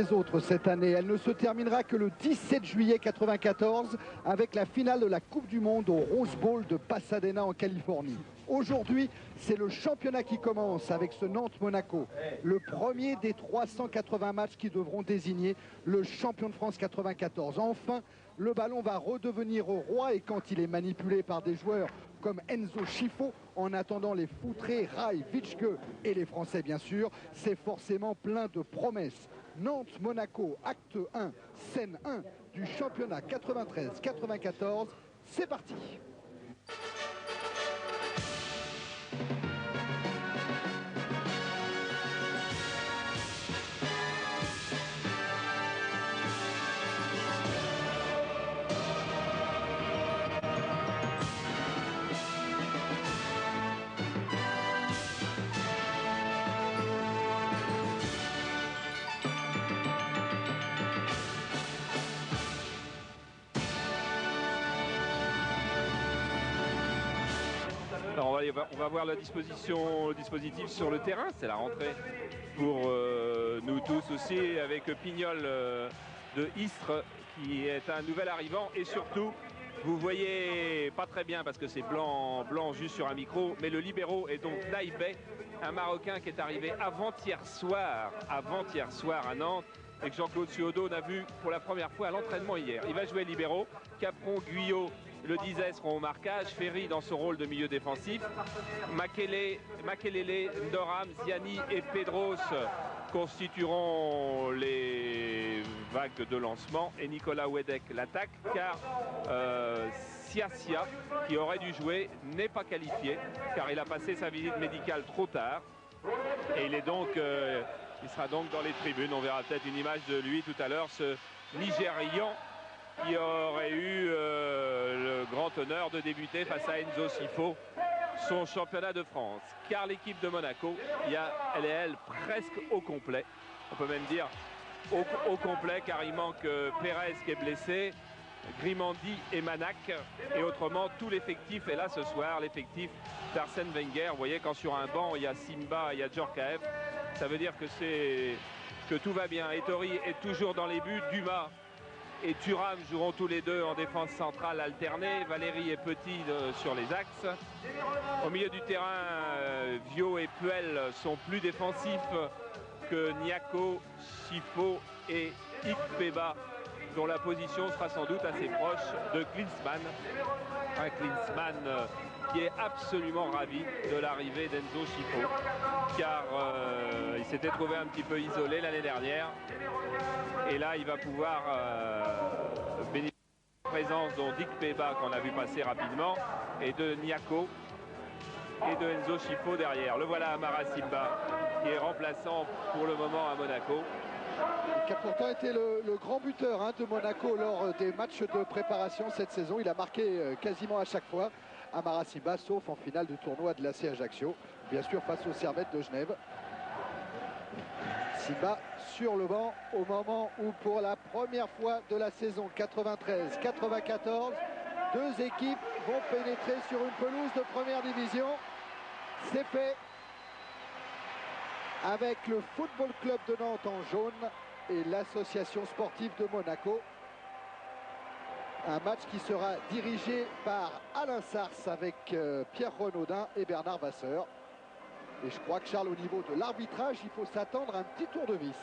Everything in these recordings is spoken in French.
les autres cette année. Elle ne se terminera que le 17 juillet 1994 avec la finale de la Coupe du Monde au Rose Bowl de Pasadena en Californie. Aujourd'hui, c'est le championnat qui commence avec ce Nantes-Monaco. Le premier des 380 matchs qui devront désigner le champion de France 94. Enfin, le ballon va redevenir roi et quand il est manipulé par des joueurs comme Enzo Scifo, en attendant les Foutré, Rai, Witschke et les Français bien sûr, c'est forcément plein de promesses. Nantes-Monaco, acte 1, scène 1 du championnat 93-94, c'est parti. Alors on va voir le dispositif sur le terrain. C'est la rentrée pour nous tous aussi, avec Pignol de Istres qui est un nouvel arrivant. Et surtout, vous voyez pas très bien parce que c'est blanc juste sur un micro, mais le libéro est donc Naïbé, un Marocain qui est arrivé avant-hier soir à Nantes et que Jean-Claude Suodo n'a vu pour la première fois à l'entraînement hier. Il va jouer libéro. Capron, Guyot le disait, seront au marquage. Ferry dans ce rôle de milieu défensif. Makelele, Ndoram, Ziani et Pedros constitueront les vagues de lancement. Et Nicolas Wedek l'attaque, car Siasia, qui aurait dû jouer, n'est pas qualifié, car il a passé sa visite médicale trop tard. Et il sera donc dans les tribunes. On verra peut-être une image de lui tout à l'heure, ce Nigérian qui aurait eu le grand honneur de débuter face à Enzo Scifo son championnat de France. Car l'équipe de Monaco, elle est presque au complet. On peut même dire au complet, car il manque Pérez qui est blessé, Grimandi et Manac. Et autrement, tout l'effectif est là ce soir, l'effectif d'Arsène Wenger. Vous voyez, quand sur un banc, il y a Simba, il y a Djorkaeff, ça veut dire que tout va bien. Ettori est toujours dans les buts, Dumas et Thuram joueront tous les deux en défense centrale alternée. Valéry et Petit sur les axes. Au milieu du terrain, Vio et Puel sont plus défensifs que Niako, Scifo et Ikpeba, dont la position sera sans doute assez proche de Klinsmann. Un Klinsmann qui est absolument ravi de l'arrivée d'Enzo Scifo, car il s'était trouvé un petit peu isolé l'année dernière. Et là, il va pouvoir bénéficier de la présence d'Ikpeba, qu'on a vu passer rapidement, et de Niako et de Enzo Scifo derrière. Le voilà, Amara Simba, qui est remplaçant pour le moment à Monaco. Qui a pourtant été le grand buteur de Monaco lors des matchs de préparation cette saison. Il a marqué quasiment à chaque fois. Amara Simba, sauf en finale du tournoi de l'AC Ajaccio, bien sûr face aux Servettes de Genève. Simba sur le banc au moment où, pour la première fois de la saison 93-94, deux équipes vont pénétrer sur une pelouse de première division. C'est fait avec le Football Club de Nantes en jaune et l'association sportive de Monaco. Un match qui sera dirigé par Alain Sars avec Pierre Renaudin et Bernard Vasseur. Et je crois que, Charles, au niveau de l'arbitrage, il faut s'attendre à un petit tour de vis.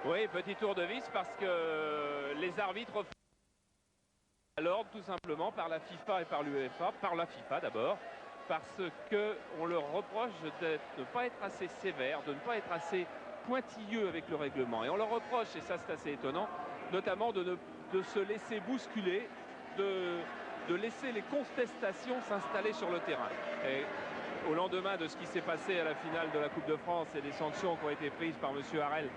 Oui, petit tour de vis, parce que les arbitres à l'ordre tout simplement par la FIFA et par l'UEFA, par la FIFA d'abord, parce qu'on leur reproche de ne pas être assez sévère, de ne pas être assez pointilleux avec le règlement. Et on leur reproche, et ça c'est assez étonnant, notamment de se laisser bousculer, de laisser les contestations s'installer sur le terrain. Et au lendemain de ce qui s'est passé à la finale de la Coupe de France et des sanctions qui ont été prises par M. Harel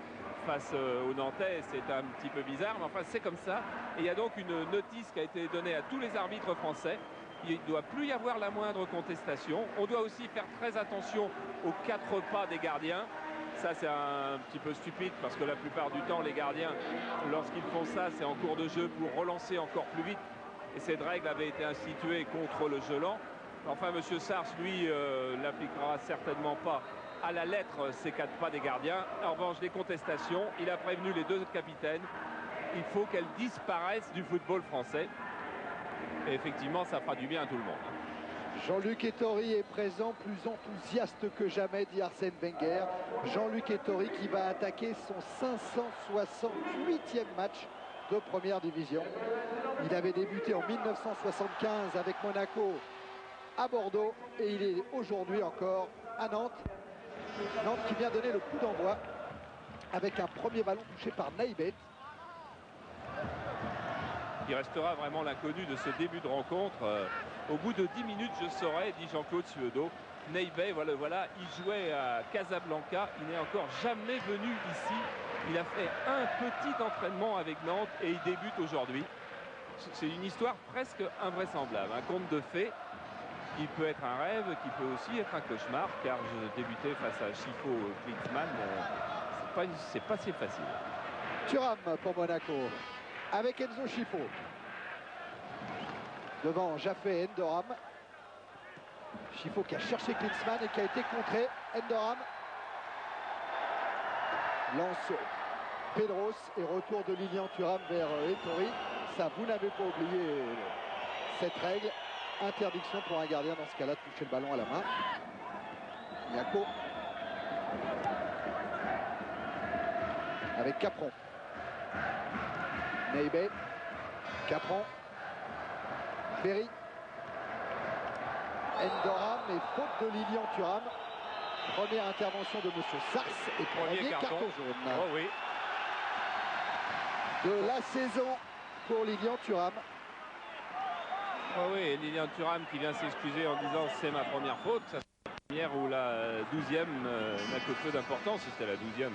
face aux Nantais, c'est un petit peu bizarre, mais enfin c'est comme ça. Et il y a donc une notice qui a été donnée à tous les arbitres français. Il ne doit plus y avoir la moindre contestation. On doit aussi faire très attention aux 4 pas des gardiens. Ça c'est un petit peu stupide, parce que la plupart du temps les gardiens, lorsqu'ils font ça, c'est en cours de jeu pour relancer encore plus vite. Et cette règle avait été instituée contre le jeu lent. Enfin, M. Sars, lui, l'appliquera certainement pas à la lettre ces 4 pas des gardiens. En revanche, les contestations, il a prévenu les 2 capitaines. Il faut qu'elles disparaissent du football français. Et effectivement, ça fera du bien à tout le monde. Jean-Luc Ettori est présent, plus enthousiaste que jamais, dit Arsène Wenger. Jean-Luc Ettori qui va attaquer son 568e match de première division. Il avait débuté en 1975 avec Monaco à Bordeaux et il est aujourd'hui encore à Nantes. Nantes qui vient donner le coup d'envoi avec un premier ballon touché par Naïbet. Il restera vraiment l'inconnu de ce début de rencontre. Au bout de 10 minutes, je saurai, dit Jean-Claude Suedo. Naïbet, voilà, il jouait à Casablanca. Il n'est encore jamais venu ici. Il a fait un petit entraînement avec Nantes et il débute aujourd'hui. C'est une histoire presque invraisemblable. Un conte de fées qui peut être un rêve, qui peut aussi être un cauchemar, car je débutais face à Chifo Klinsmann. C'est pas si facile. Thuram pour Monaco avec Enzo Chifo. Devant Jaffé et Endoram. Chifo qui a cherché Klinsmann et qui a été contré. Endoram lance Pedros et retour de Lilian Thuram vers Ettori. Ça, vous n'avez pas oublié cette règle. Interdiction pour un gardien dans ce cas-là de toucher le ballon à la main. Niako avec Capron. Naïbet, Capron, Ferry, Endoram et faute de Lilian Thuram. Première intervention de Monsieur Sars et premier carton jaune. Oh oui. De la saison pour Lilian Thuram. Oh oui, Lilian Thuram qui vient s'excuser en disant c'est ma première faute. Ça, la première ou la 12e n'a que peu d'importance. Si c'était la 12e,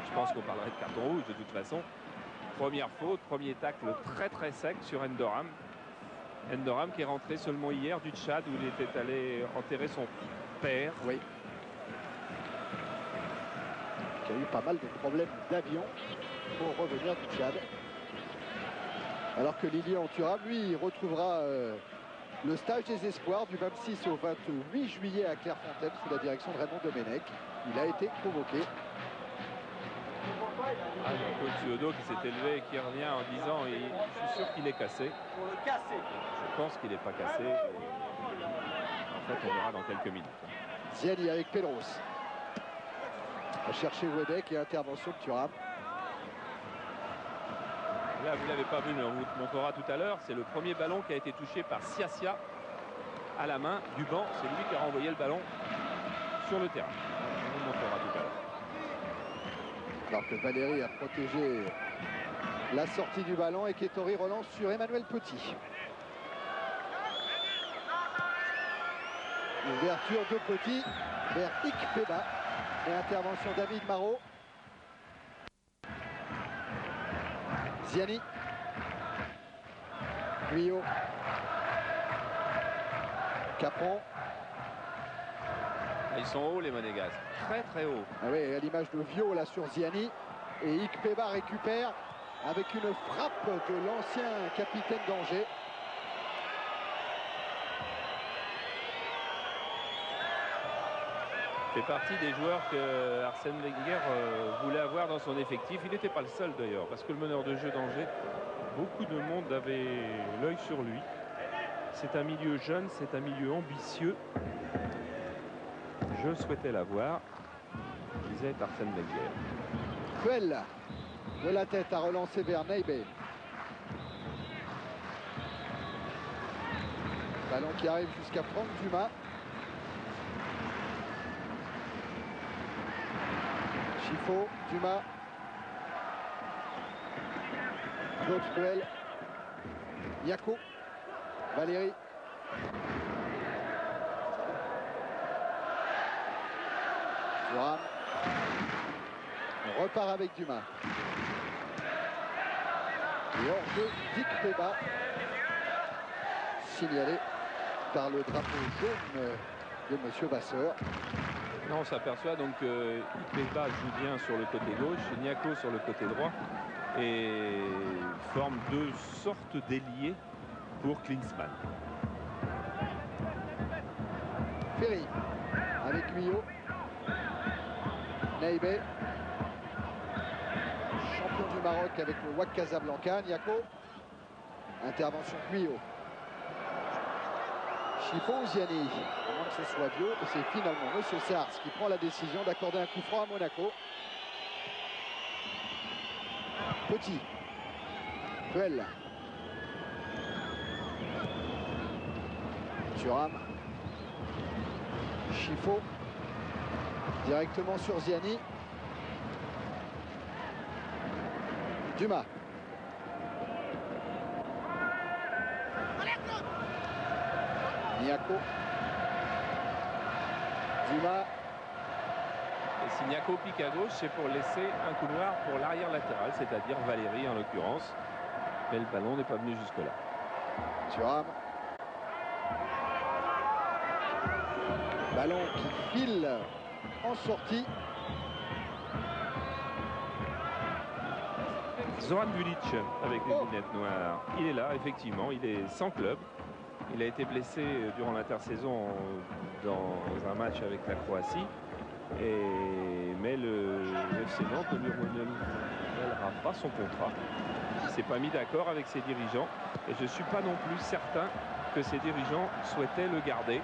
je pense qu'on parlerait de carton rouge de toute façon. Première faute, premier tacle très sec sur Endoram. Endoram qui est rentré seulement hier du Tchad où il était allé enterrer son père. Oui. Qui a eu pas mal de problèmes d'avion pour revenir du Tchad. Alors que Lilian Thuram, lui, retrouvera le stage des espoirs du 26 au 28 juillet à Clairefontaine sous la direction de Raymond Domenech. Il a été convoqué. Jean-Claude Suedo qui s'est élevé et qui revient en disant je suis sûr qu'il est cassé. Je pense qu'il n'est pas cassé. En fait, on verra dans quelques minutes. Ziani avec Pedros. A cherché Wedek et intervention de Thuram. Là, vous ne l'avez pas vu, mais on vous montrera tout à l'heure. C'est le premier ballon qui a été touché par Siasia à la main du banc. C'est lui qui a renvoyé le ballon sur le terrain. On vous montrera tout à l'heure. Alors que Valérie a protégé la sortie du ballon et qu'Ettori relance sur Emmanuel Petit. Ouverture de Petit vers Ikpeba et intervention David Marot. Ziani. Guyot. Capron. Ils sont hauts les Monégasques, très hauts. Ah oui, à l'image de Vio là sur Ziani. Et Ikpeba récupère avec une frappe de l'ancien capitaine d'Angers. Fait partie des joueurs que Arsène Wenger voulait avoir dans son effectif. Il n'était pas le seul d'ailleurs, parce que le meneur de jeu d'Angers, beaucoup de monde avait l'œil sur lui. C'est un milieu jeune, c'est un milieu ambitieux. Je souhaitais l'avoir, disait Arsène Wenger. Puel de la tête à relancer vers Naïbet. Ballon qui arrive jusqu'à Franck Dumas. Chifo, Dumas. Claude Puel. Niako. Valérie. Thuram. On repart avec Dumas. Et hors-jeu d'Ikpeba. Signalé par le drapeau jaune de Monsieur Vasseur. Non, on s'aperçoit donc que Ikpeba joue bien sur le côté gauche, Niako sur le côté droit et forme deux sortes d'ailiers pour Klinsmann. Ferry avec Guyot. Naïbé, champion du Maroc avec le WAC Casablanca. Niako, intervention Guyot. Chifo ou Ziani, à moins que ce soit Bio, et c'est finalement Monsieur Sars qui prend la décision d'accorder un coup franc à Monaco. Petit, Puel, Thuram, Chifo, directement sur Ziani. Dumas. Niako. Dumas. Et si Niako pique à gauche, c'est pour laisser un couloir pour l'arrière latéral, c'est-à-dire Valéry en l'occurrence. Mais le ballon n'est pas venu jusque-là. Thuram. Ballon qui file en sortie. Zoran Vulic avec les lunettes noires. Il est là, effectivement, il est sans club. Il a été blessé durant l'intersaison dans un match avec la Croatie. Mais le FC Nantes ne lui renouvellera pas son contrat. Il ne s'est pas mis d'accord avec ses dirigeants. Et je ne suis pas non plus certain que ses dirigeants souhaitaient le garder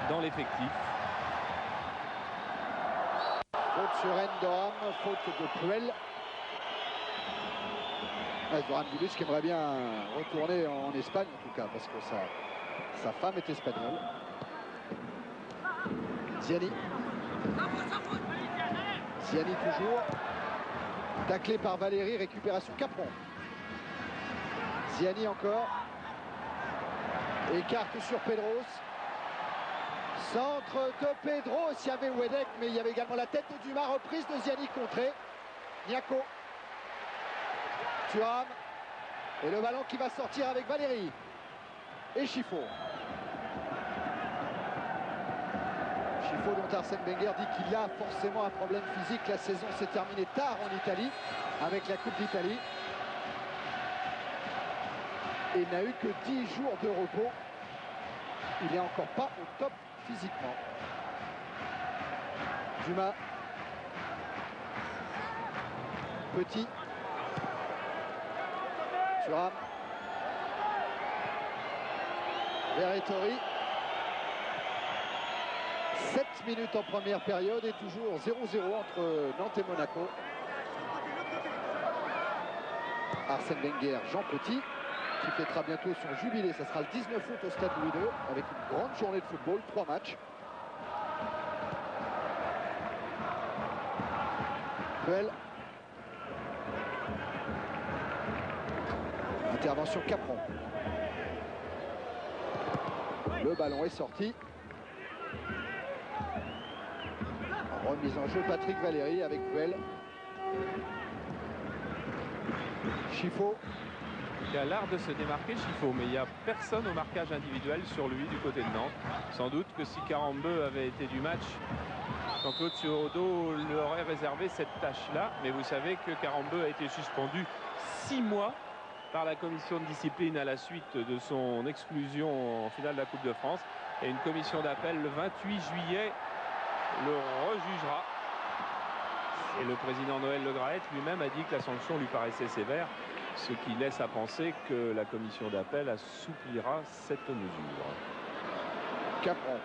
dans l'effectif. Faute sur Endoram, faute de Puel. Zoran Vulic qui aimerait bien retourner en Espagne en tout cas, parce que sa femme est espagnole. Ziani. Ziani toujours. Taclé par Valéry, récupération Capron. Ziani encore. Écarte sur Pedros. Centre de Pedros, il y avait Wedek, mais il y avait également la tête de Dumas, reprise de Ziani contrée. Niako. Thuram. Et le ballon qui va sortir avec Valéry. Et Chifo. Chifo dont Arsène Wenger dit qu'il a forcément un problème physique. La saison s'est terminée tard en Italie avec la Coupe d'Italie. Et n'a eu que 10 jours de repos. Il n'est encore pas au top physiquement. Dumas. Petit. Thuram. Verretori. 7 minutes en première période et toujours 0-0 entre Nantes et Monaco. Arsène Wenger, Jean Petit, qui fêtera bientôt son jubilé. Ça sera le 19 août au stade Louis II avec une grande journée de football, 3 matchs. Puel. Intervention Capron. Le ballon est sorti. Remise en jeu Patrick Valéry avec Puel. Chifo. Il a l'art de se démarquer, Chifo, mais il n'y a personne au marquage individuel sur lui du côté de Nantes. Sans doute que si Karambeu avait été du match, Jean-Claude Suaudo lui aurait réservé cette tâche-là. Mais vous savez que Karambeu a été suspendu 6 mois par la commission de discipline à la suite de son exclusion en finale de la Coupe de France. Et une commission d'appel le 28 juillet le rejugera. Et le président Noël Le Graët lui-même a dit que la sanction lui paraissait sévère, ce qui laisse à penser que la commission d'appel assouplira cette mesure. Capron.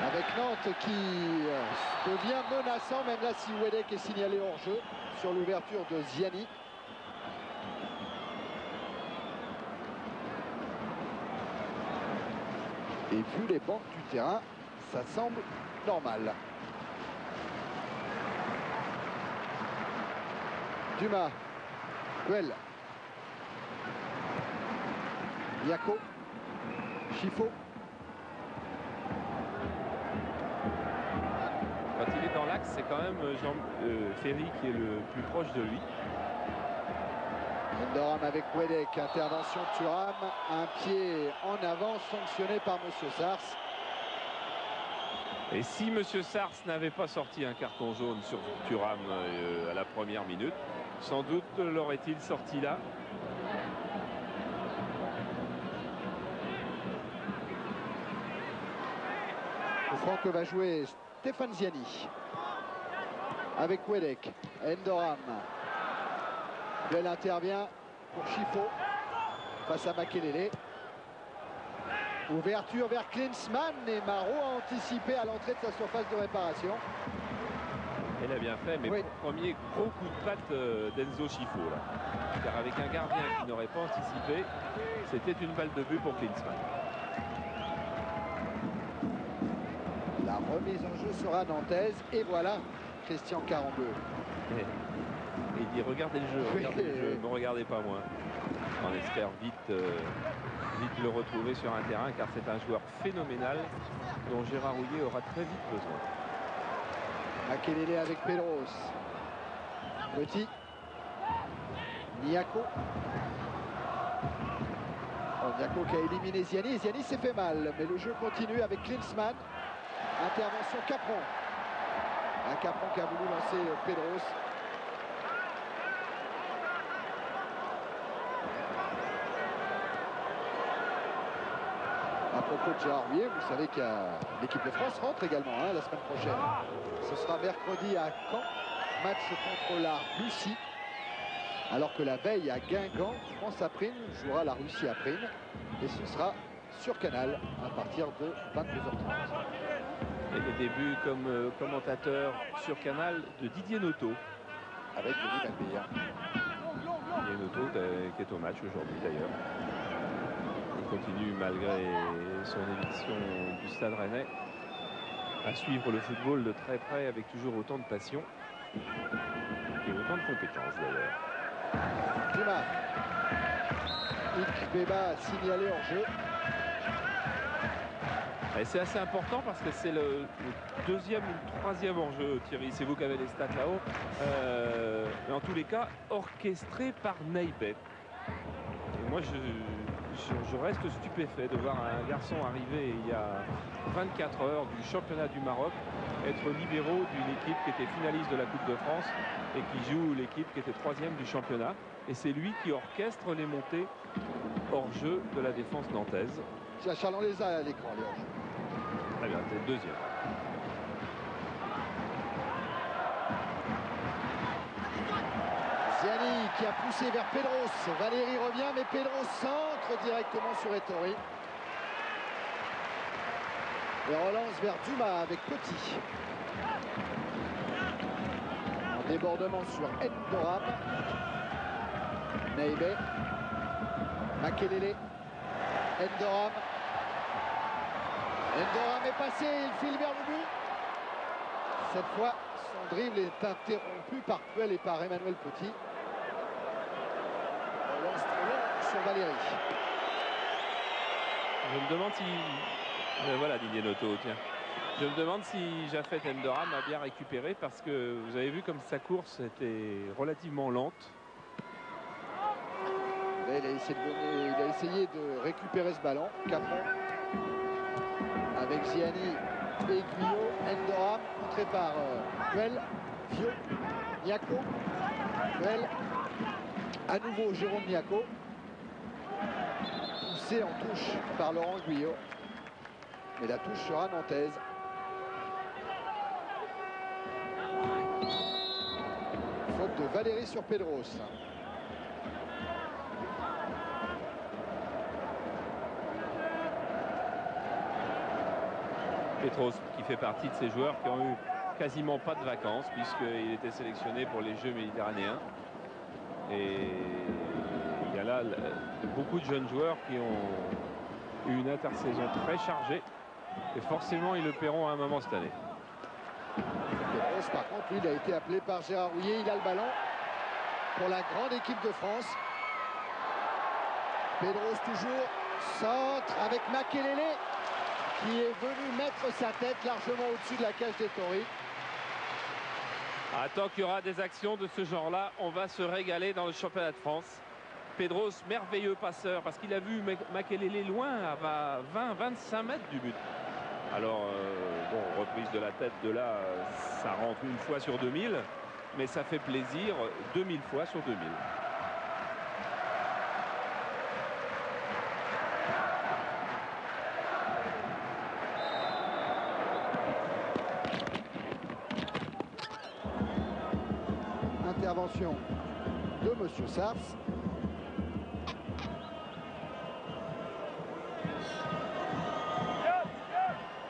Avec Nantes qui devient menaçant, même là si Wedek est signalé hors jeu sur l'ouverture de Ziani. Et vu les bancs du terrain, ça semble normal. Dumas. Puel. Niako. Chifo. Quand il est dans l'axe, c'est quand même Jean Ferry qui est le plus proche de lui. Endoram avec Wedek, intervention Thuram, un pied en avant sanctionné par Monsieur Sars. Et si Monsieur Sars n'avait pas sorti un carton jaune sur Thuram à la première minute, sans doute l'aurait-il sorti là. Le franc que va jouer Stéphane Ziani. Avec Wedek. Endoram. Bell intervient pour Chifo. Face à Makelele. Ouverture vers Klinsmann et Marot a anticipé à l'entrée de sa surface de réparation. Il a bien fait, mais oui. Premier gros coup de patte d'Enzo Chifo là. Car avec un gardien qui n'aurait pas anticipé, c'était une balle de but pour Klinsmann. La remise en jeu sera nantaise et voilà Christian Carambeu. Et il dit regardez le jeu, regardez le jeu, ne me regardez pas moi. On espère vite le retrouver sur un terrain car c'est un joueur phénoménal dont Gérard Houllier aura très vite besoin. Makelele avec Pedros. Petit. Niako. Niako qui a éliminé Ziani. Et Ziani s'est fait mal. Mais le jeu continue avec Klinsmann. Intervention Capron. Un Capron qui a voulu lancer Pedros. À propos de Gérard Houllier, vous savez que l'équipe de France rentre également la semaine prochaine. Ce sera mercredi à Caen, match contre la Russie. Alors que la veille à Guingamp, France à Prime jouera la Russie à Prime. Et ce sera sur Canal à partir de 22h30. Et les débuts comme commentateur sur Canal de Didier Noto. Avec Denis Malbir. Didier Noto qui est au match aujourd'hui d'ailleurs. Il continue malgré son éviction du Stade Rennais à suivre le football de très près avec toujours autant de passion et autant de compétences d'ailleurs. Dumas. Ikbeba signalé hors jeu. Et c'est assez important parce que c'est le deuxième ou le troisième hors-jeu, Thierry. C'est vous qui avez les stats là-haut. Mais en tous les cas, orchestré par Naïbet. Et moi, je reste stupéfait de voir un garçon arriver il y a 24 heures du championnat du Maroc, être libéraux d'une équipe qui était finaliste de la Coupe de France et qui joue l'équipe qui était troisième du championnat. Et c'est lui qui orchestre les montées hors-jeu de la défense nantaise. C'est à Charles-en-les-a à l'écran, les hors-jeux. Très bien, c'est le deuxième. Ziani qui a poussé vers Pedros. Valéry revient, mais Pedros centre directement sur Ettori. Et relance vers Dumas avec Petit. En débordement sur Endoram. Naïbé. Makelele. Endoram. Endoram est passé, il file vers le but. Cette fois, son dribble est interrompu par Puel et par Emmanuel Petit. Relance trop long sur Valéry. Je me demande si... voilà Didier Noto, tiens. Je me demande si Japhet Endoram a bien récupéré parce que vous avez vu comme sa course était relativement lente. Là, il a essayé de récupérer ce ballon. Capron avec Ziani et Guyot. Endoram contré par Puel, Vio, Niako. Puel, à nouveau Jérôme Niako. Poussé en touche par Laurent Guyot. Mais la touche sera nantaise. Faute de Valéry sur Pedros. Petros qui fait partie de ces joueurs qui ont eu quasiment pas de vacances puisqu'il était sélectionné pour les Jeux méditerranéens. Et il y a là beaucoup de jeunes joueurs qui ont eu une intersaison très chargée. Et forcément, ils le paieront à un moment cette année. Pedros, par contre, lui, il a été appelé par Gérard Houllier. Il a le ballon pour la grande équipe de France. Pedros toujours centre avec Makelele qui est venu mettre sa tête largement au-dessus de la cage d'Ettori. Tant qu'il y aura des actions de ce genre-là, on va se régaler dans le championnat de France. Pedros, merveilleux passeur, parce qu'il a vu Makelele loin, à 20-25 mètres du but. Alors, bon, reprise de la tête de là, ça rentre une fois sur 2000, mais ça fait plaisir 2000 fois sur 2000. Intervention de Monsieur Sars.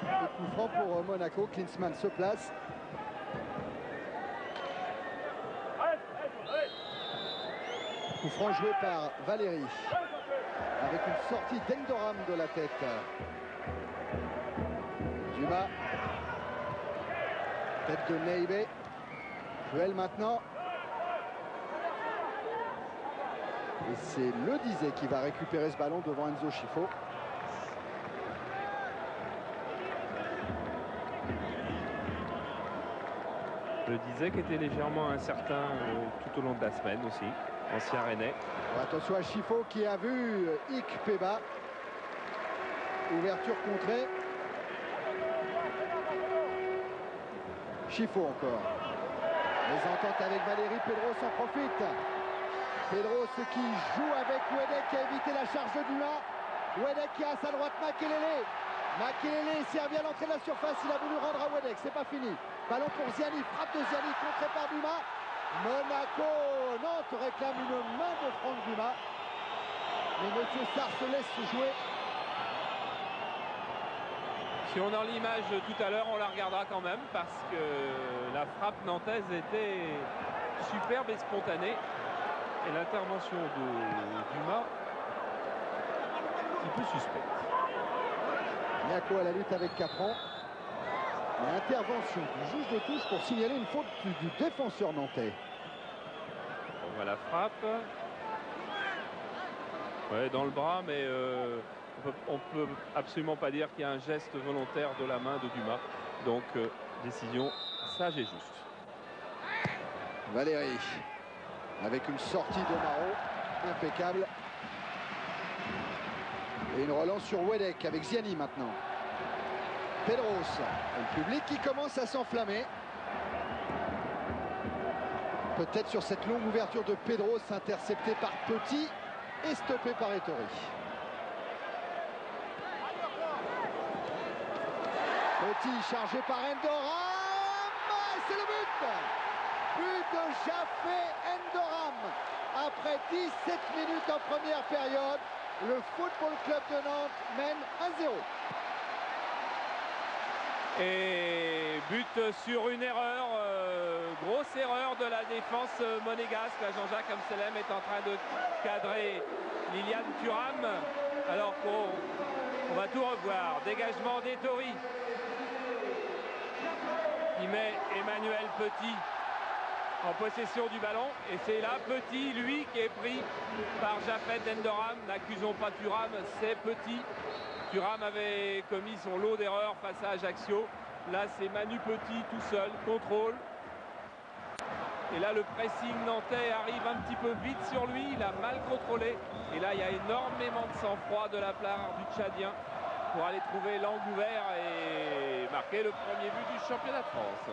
Et coup franc pour Monaco. Klinsmann se place. Coup franc joué par Valéry. Avec une sortie d'Endoram de la tête. Dumas. Tête de Neibe. Puel maintenant. Et c'est Le Dizet qui va récupérer ce ballon devant Enzo Schifo. Le Dizet qui était légèrement incertain tout au long de la semaine aussi. Ancien Rennais. Attention à Schifo qui a vu Ik Peba. Ouverture contrée. Schifo encore. Les ententes avec Valéry. Pedros en profite. Pedros qui joue avec Wedek qui a évité la charge de Dumas. Wedek qui a à sa droite Makelele. Makelele servi à l'entrée de la surface. Il a voulu rendre à Wedek. C'est pas fini. Ballon pour Ziani. Frappe de Ziani contrée par Dumas. Monaco, Nantes réclame une main de Franck Dumas. Mais Monsieur Sarr se laisse jouer. Si on a l'image tout à l'heure, on la regardera quand même parce que la frappe nantaise était superbe et spontanée. Et l'intervention de Dumas, un petit peu suspecte. Niaco à la lutte avec Capron. Mais intervention du juge de touche pour signaler une faute du défenseur nantais. On voit la frappe. Ouais, dans le bras, mais on peut absolument pas dire qu'il y a un geste volontaire de la main de Dumas. Donc, décision sage et juste. Valéry, avec une sortie de Maro, impeccable. Et une relance sur Wedek avec Ziani maintenant. Pedros, et le public qui commence à s'enflammer. Peut-être sur cette longue ouverture de Pedros, intercepté par Petit et stoppé par Ettori. Petit chargé par Endoram. C'est le but. But de Jaffé Endoram. Après 17 minutes en première période, le Football Club de Nantes mène 1-0. Et but sur une erreur, grosse erreur de la défense monégasque. Jean-Jacques Amselem est en train de cadrer Liliane Thuram. Alors qu'on va tout revoir. Dégagement d'Ettori. Il met Emmanuel Petit en possession du ballon. Et c'est là Petit, lui, qui est pris par Jaffet Endoram. N'accusons pas Thuram, c'est Petit. Thuram avait commis son lot d'erreurs face à Ajaccio. Là, c'est Manu Petit tout seul, contrôle. Et là, le pressing nantais arrive un petit peu vite sur lui. Il a mal contrôlé. Et là, il y a énormément de sang-froid de la part du Tchadien pour aller trouver l'angle ouvert et marquer le premier but du championnat de France.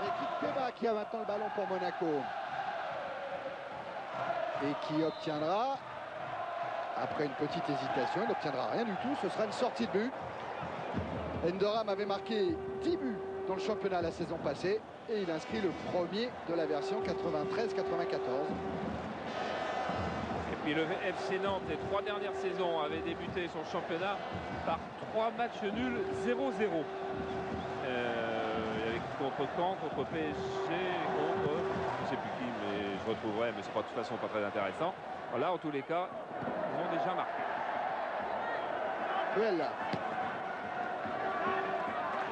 Avec Ikpeba qui a maintenant le ballon pour Monaco. Et qui obtiendra... Après une petite hésitation, il n'obtiendra rien du tout. Ce sera une sortie de but. Endoram avait marqué 10 buts dans le championnat la saison passée. Et il inscrit le premier de la version 93-94. Et puis le FC Nantes, les 3 dernières saisons, avait débuté son championnat par 3 matchs nuls 0-0. Contre Caen, contre PSG, contre... je ne sais plus qui, mais je retrouverai, mais c'est pas de toute façon pas très intéressant. Voilà, en tous les cas, ils ont déjà marqué. Puel.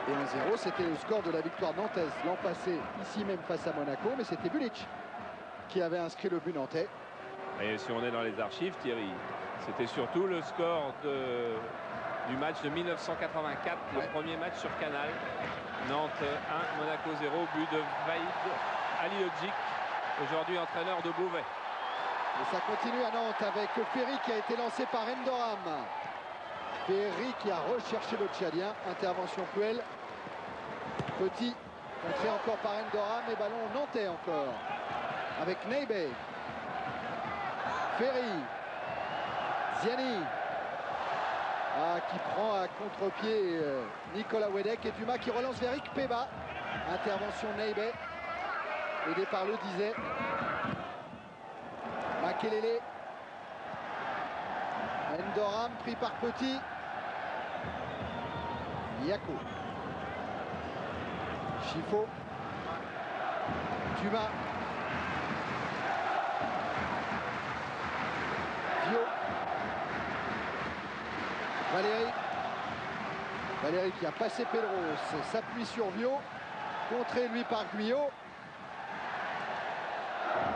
Et 1-0, c'était le score de la victoire nantaise l'an passé, ici même face à Monaco, mais c'était Bulic qui avait inscrit le but nantais. Et si on est dans les archives, Thierry, c'était surtout le score du match de 1984, le premier match sur Canal. Nantes 1, Monaco 0, but de Vaïd Halilhodžić, aujourd'hui entraîneur de Beauvais. Et ça continue à Nantes avec Ferry qui a été lancé par Endoram. Ferry qui a recherché le Tchadien. Intervention Puel. Petit, contré encore par Endoram et ballon nantais encore. Avec Neibe. Ferry. Ziani. Qui prend à contre-pied Nicolas Wedek et Dumas qui relance vers Ikpeba. Intervention Neibe. Aidé par Le Dizet. Makelele. Endoram pris par Petit. Yako. Chifo. Dumas. Vio. Valéry qui a passé Pedros, s'appuie sur Vio. Contré lui par Guyot.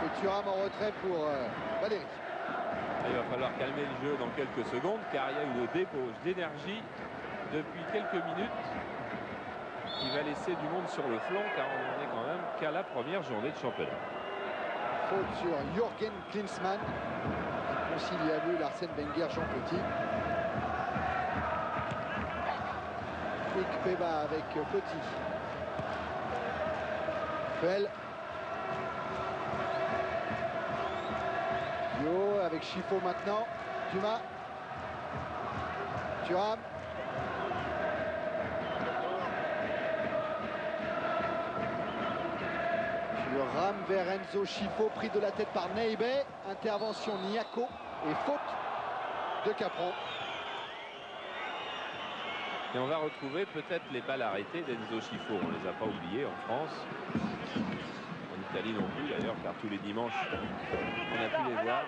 Et Thuram en retrait pour Valéry. Il va falloir calmer le jeu dans quelques secondes car il y a une débauche d'énergie depuis quelques minutes qui va laisser du monde sur le flanc car on n'en est quand même qu'à la première journée de championnat. Faute sur Jürgen Klinsmann qui concilie à lui l'Arsène Wenger Jean Petit. Ikpeba avec Petit. Puel. Yo avec Chifo maintenant. Dumas. Thuram. Thuram vers Enzo Chifo, pris de la tête par Neibe. Intervention Niako et faute de Capron. Et on va retrouver peut-être les balles arrêtées d'Enzo Chifo. On ne les a pas oubliées en France. En Italie non plus d'ailleurs, car tous les dimanches, on a pu les voir.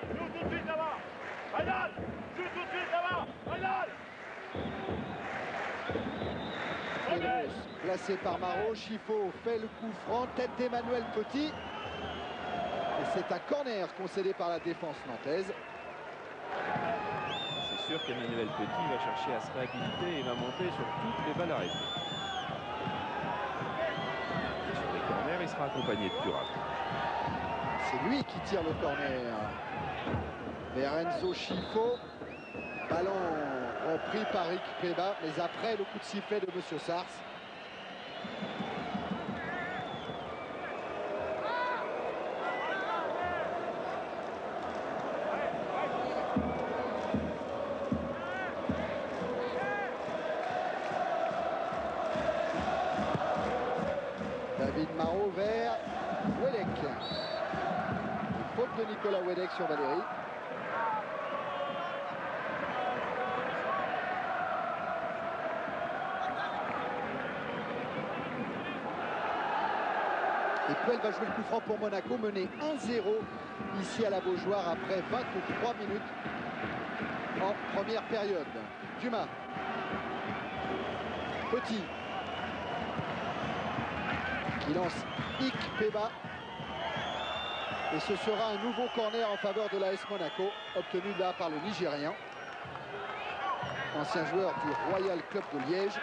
Pedros, placé par Maro. Chifo fait le coup franc, tête d'Emmanuel Petit. Et c'est un corner concédé par la défense nantaise. C'est sûr qu'Emmanuel Petit va chercher à se réhabiliter et va monter sur toutes les balles arrêtées. Et sur les corners, il sera accompagné de Thuram. C'est lui qui tire le corner vers Enzo Chifo. Ballon repris par Ikpeba, mais après le coup de sifflet de Monsieur Sars. David Marot vers Wedek. Faute de Nicolas Wedek sur Valéry. Et Puel va jouer le coup franc pour Monaco, mené 1-0 ici à la Beaujoire après 23 minutes en première période. Dumas. Petit. Qui lance Ikpeba. Et ce sera un nouveau corner en faveur de l'AS Monaco, obtenu là par le Nigérian. Ancien joueur du Royal Club de Liège.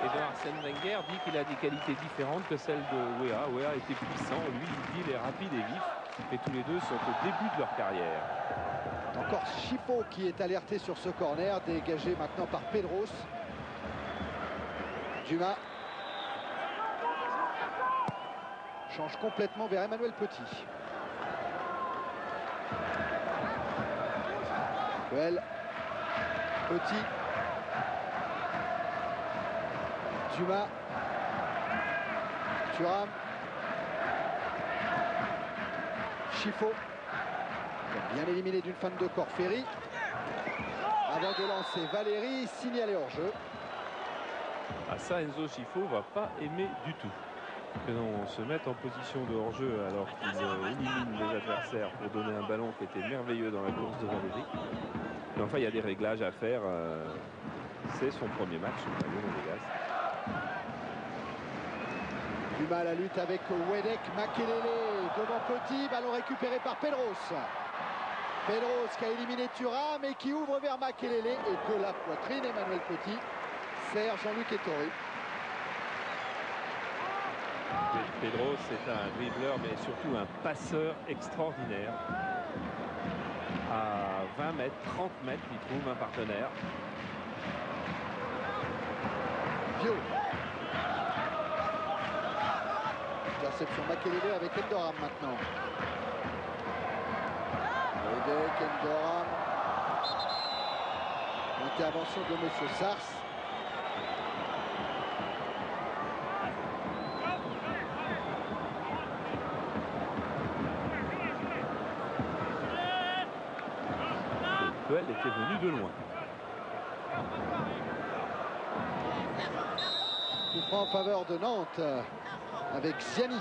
Et Arsène Wenger dit qu'il a des qualités différentes que celles de Weah. Weah était puissant, lui il dit il est rapide et vif. Et tous les deux sont au début de leur carrière. Encore Chifo qui est alerté sur ce corner, dégagé maintenant par Pedros. Dumas. Change complètement vers Emmanuel Petit. Puel. Petit. Dumas. Thuram. Chifo. Bien éliminé d'une fan de corps Ferry. Avant de lancer Valéry, signalé hors jeu. Ah ça, Enzo Chifo va pas aimer du tout. Que l'on se mette en position de hors-jeu alors qu'il élimine les adversaires pour donner un ballon qui était merveilleux dans la course de Valéry. Mais enfin, il y a des réglages à faire. C'est son premier match au Maillot Monégasque. Dumas à la lutte avec Wedek, Makelele devant Petit, ballon récupéré par Pedros. Pedros qui a éliminé Thuram et qui ouvre vers Makelele et de la poitrine Emmanuel Petit sert Jean-Luc Ettori. Pedros c'est un dribbleur mais surtout un passeur extraordinaire. À 20 mètres, 30 mètres, il trouve un partenaire. Vio. Interception Makelele avec Endoram maintenant. Wedek, Endoram. Intervention de Monsieur Sars. qu'elle était venue de loin. Coup franc en faveur de Nantes avec Ziani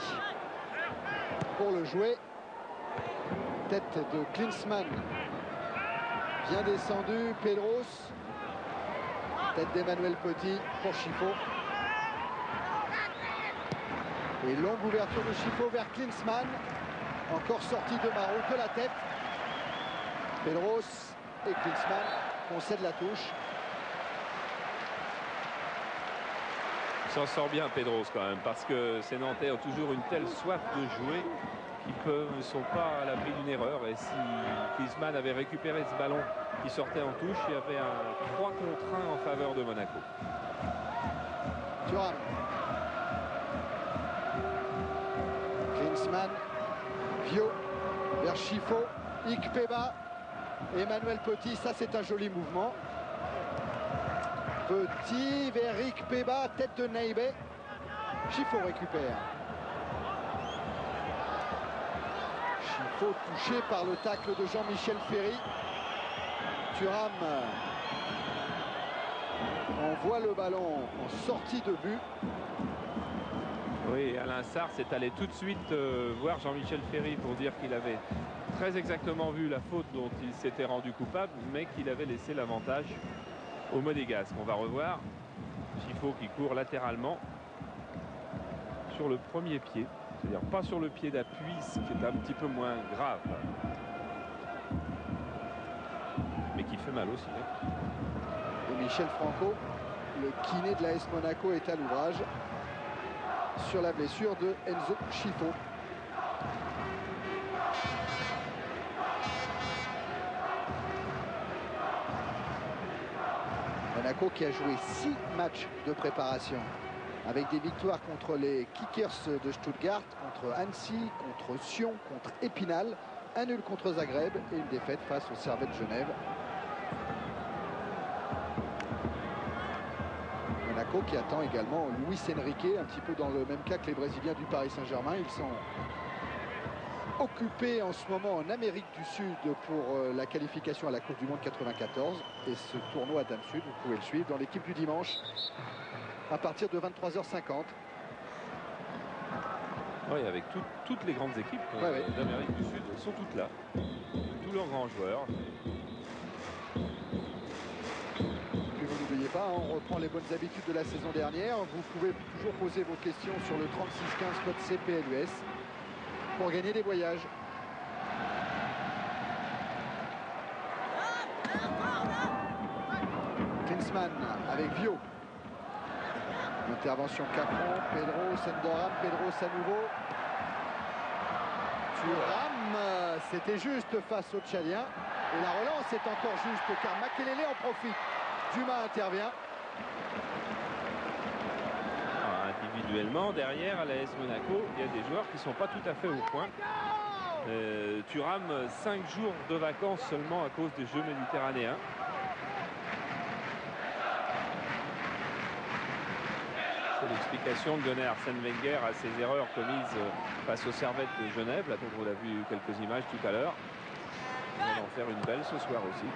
pour le jouer. Tête de Klinsmann. Bien descendu, Pedros. Tête d'Emmanuel Petit pour Chifo. Et longue ouverture de Chifo vers Klinsmann. Encore sortie de Marot de la tête. Pedros et Klinsmann concèdent la touche. Il s'en sort bien Pedros quand même, parce que ces Nantais ont toujours une telle soif de jouer qu'ils ne sont pas à l'abri d'une erreur. Et si Klinsmann avait récupéré ce ballon qui sortait en touche, il y avait un 3 contre 1 en faveur de Monaco. Thuram. Klinsmann. Vio vers Chifo. Ikpeba. Emmanuel Petit, ça c'est un joli mouvement. Petit vers Ikpeba, tête de Naïbé. Chifo récupère. Chifo touché par le tacle de Jean-Michel Ferry. Thuram envoie le ballon en sortie de but. Oui, Alain Sarr s'est allé tout de suite voir Jean-Michel Ferry pour dire qu'il avait très exactement vu la faute dont il s'était rendu coupable, mais qu'il avait laissé l'avantage au Monégasque. On va revoir Chifo qui court latéralement sur le premier pied, c'est-à-dire pas sur le pied d'appui, ce qui est un petit peu moins grave, mais qui fait mal aussi. Et Michel Franco, le kiné de l'AS Monaco, est à l'ouvrage sur la blessure de Enzo Chifo. Monaco qui a joué 6 matchs de préparation avec des victoires contre les Kickers de Stuttgart, contre Annecy, contre Sion, contre Épinal, un nul contre Zagreb et une défaite face au Servette Genève. Monaco qui attend également Luis Enrique, un petit peu dans le même cas que les Brésiliens du Paris Saint-Germain. Ils sont occupés en ce moment en Amérique du Sud pour la qualification à la Coupe du Monde 94. Et ce tournoi Dame Sud, vous pouvez le suivre dans l'équipe du dimanche à partir de 23h50. Oui, avec toutes les grandes équipes d'Amérique du Sud, elles sont toutes là. Tous leurs grands joueurs. Puis vous n'oubliez pas, on reprend les bonnes habitudes de la saison dernière. Vous pouvez toujours poser vos questions sur le 3615 code CPLUS pour gagner des voyages. Klinsmann avec Vio. Intervention Capron, Pedros, Endoram, Pedros à nouveau. Thuram, c'était juste face au Tchadien. Et la relance est encore juste car Makelele en profite. Dumas intervient. Individuellement, derrière à l'AS Monaco, il y a des joueurs qui ne sont pas tout à fait au point. Thuram, 5 jours de vacances seulement à cause des Jeux méditerranéens. C'est l'explication que donnait Arsène Wenger à ses erreurs commises face aux Servettes de Genève, là dont on a vu quelques images tout à l'heure. On va en faire une belle ce soir aussi.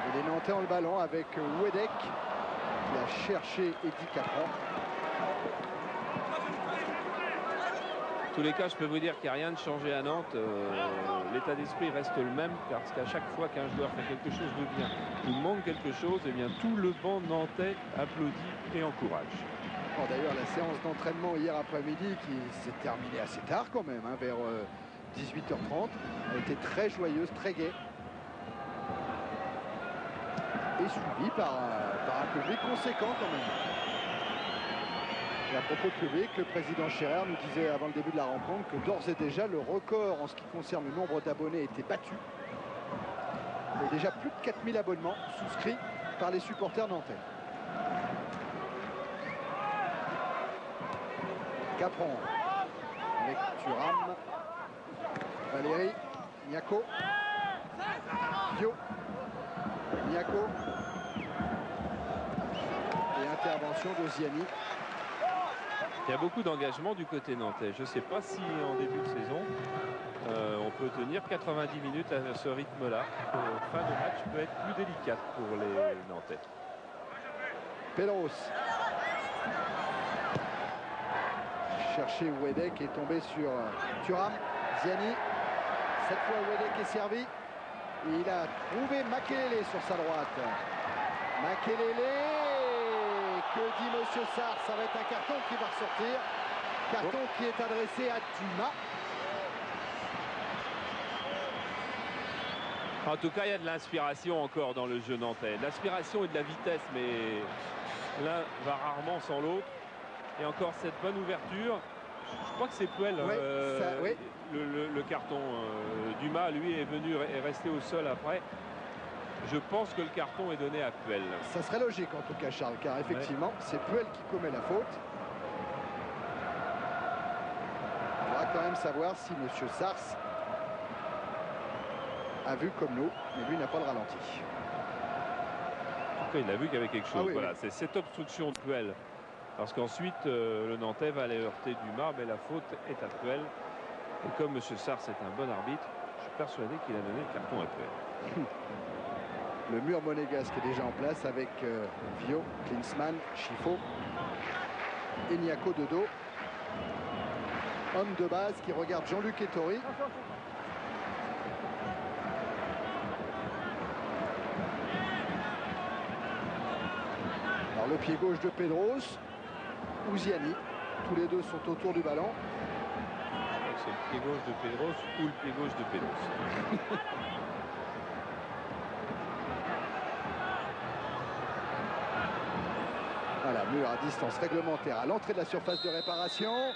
Et les Nantais ont le ballon avec Wedek qui a cherché Eddy Capron. En tous les cas, je peux vous dire qu'il n'y a rien de changé à Nantes. L'état d'esprit reste le même parce qu'à chaque fois qu'un joueur fait quelque chose de bien, il manque quelque chose, et bien tout le banc nantais applaudit et encourage. Bon, d'ailleurs, la séance d'entraînement hier après-midi qui s'est terminée assez tard quand même, hein, vers 18h30, a été très joyeuse, très gaie. Et suivie par un public conséquent quand même. Et à propos de public, le président Scherer nous disait avant le début de la rencontre que d'ores et déjà le record en ce qui concerne le nombre d'abonnés était battu. Il y a déjà plus de 4000 abonnements souscrits par les supporters nantais. Capron avec Thuram, Valéry, Niako, Vio, Niako et intervention de Ziani. Il y a beaucoup d'engagement du côté nantais. Je ne sais pas si en début de saison, on peut tenir 90 minutes à ce rythme-là. Fin de match peut être plus délicate pour les Nantais. Pedros. Chercher Wedek est tombé sur Thuram. Ziani. Cette fois Wedek est servi. Et il a trouvé Makelele sur sa droite. Makelele. Que dit Monsieur Sarr? Ça va être un carton qui va ressortir. Carton qui est adressé à Dumas. En tout cas, il y a de l'inspiration encore dans le jeu nantais. De l'inspiration et de la vitesse, mais l'un va rarement sans l'autre. Et encore cette bonne ouverture. Je crois que c'est Puel, oui. le carton. Dumas, lui, est venu et resté au sol après. Je pense que le carton est donné à Puel. Ça serait logique en tout cas, Charles, car effectivement, c'est Puel qui commet la faute. On va quand même savoir si Monsieur Sars a vu comme nous, mais lui n'a pas le ralenti. En tout cas, il a vu qu'il y avait quelque chose. Ah oui, voilà, oui. c'est cette obstruction de Puel. Parce qu'ensuite, le Nantais va aller heurter Dumas, mais la faute est à Puel. Et comme M. Sars est un bon arbitre, je suis persuadé qu'il a donné le carton à Puel. Le mur monégasque est déjà en place avec Vio, Klinsmann, Chifo, Eniako de dos. Homme de base qui regarde Jean-Luc Ettori. Alors le pied gauche de Pedros, Ouziani, tous les deux sont autour du ballon. C'est le pied gauche de Pedros ou le pied gauche de Pedros. Voilà, mur à distance réglementaire à l'entrée de la surface de réparation.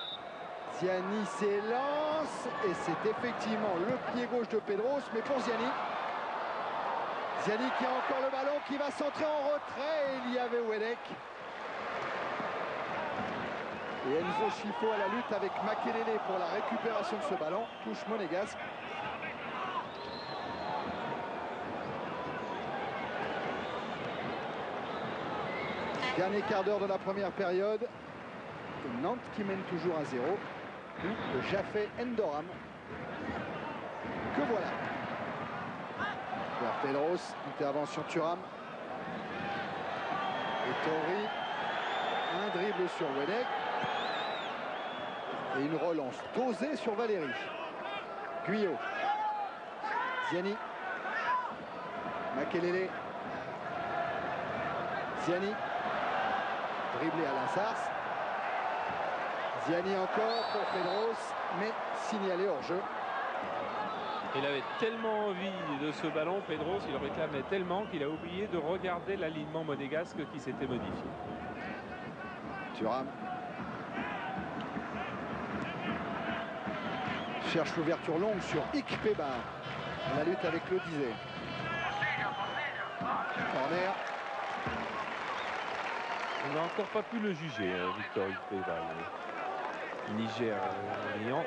Ziani s'élance et c'est effectivement le pied gauche de Pedros, mais pour Ziani. Ziani qui a encore le ballon, qui va centrer en retrait, et il y avait Wedek. Et Enzo Chifo à la lutte avec Makelele pour la récupération de ce ballon. Touche monégasque. Dernier quart d'heure de la première période. Et Nantes qui mène toujours à 0. Le Jaffé Endoram. Que voilà. Vers Pedros, intervention Thuram. Et Tori. Un dribble sur Wedek. Et une relance dosée sur Valéry. Guyot. Ziani. Makelele. Ziani. Dribblé à Sars. Ziani encore pour Pedros, mais signalé hors jeu. Il avait tellement envie de ce ballon, Pedros, il le réclamait tellement qu'il a oublié de regarder l'alignement monégasque qui s'était modifié. Thuram cherche l'ouverture longue sur Ikpeba. La lutte avec le Dizet. Corner. On n'a encore pas pu le juger, Victor Ikpeba. Niger Lyon.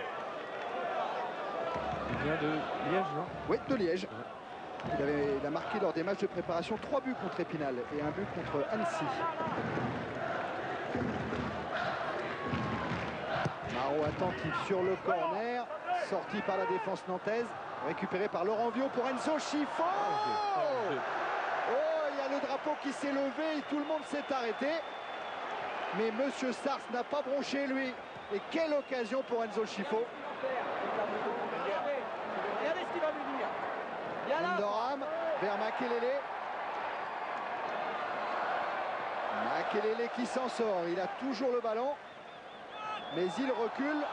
Il vient de Liège, non? Oui, de Liège. Il a marqué lors des matchs de préparation 3 buts contre Épinal et 1 but contre Annecy. Marot attentif sur le corner, sorti par la défense nantaise, récupéré par Laurent Vio pour Enzo Chifo. Oh, il y a le drapeau qui s'est levé et tout le monde s'est arrêté. Mais Monsieur Sars n'a pas bronché lui. Et quelle occasion pour Enzo Chifo. Regardez ce qu'il va lui dire. Endoram vers Makelele. Makelele qui s'en sort. Il a toujours le ballon. Mais il recule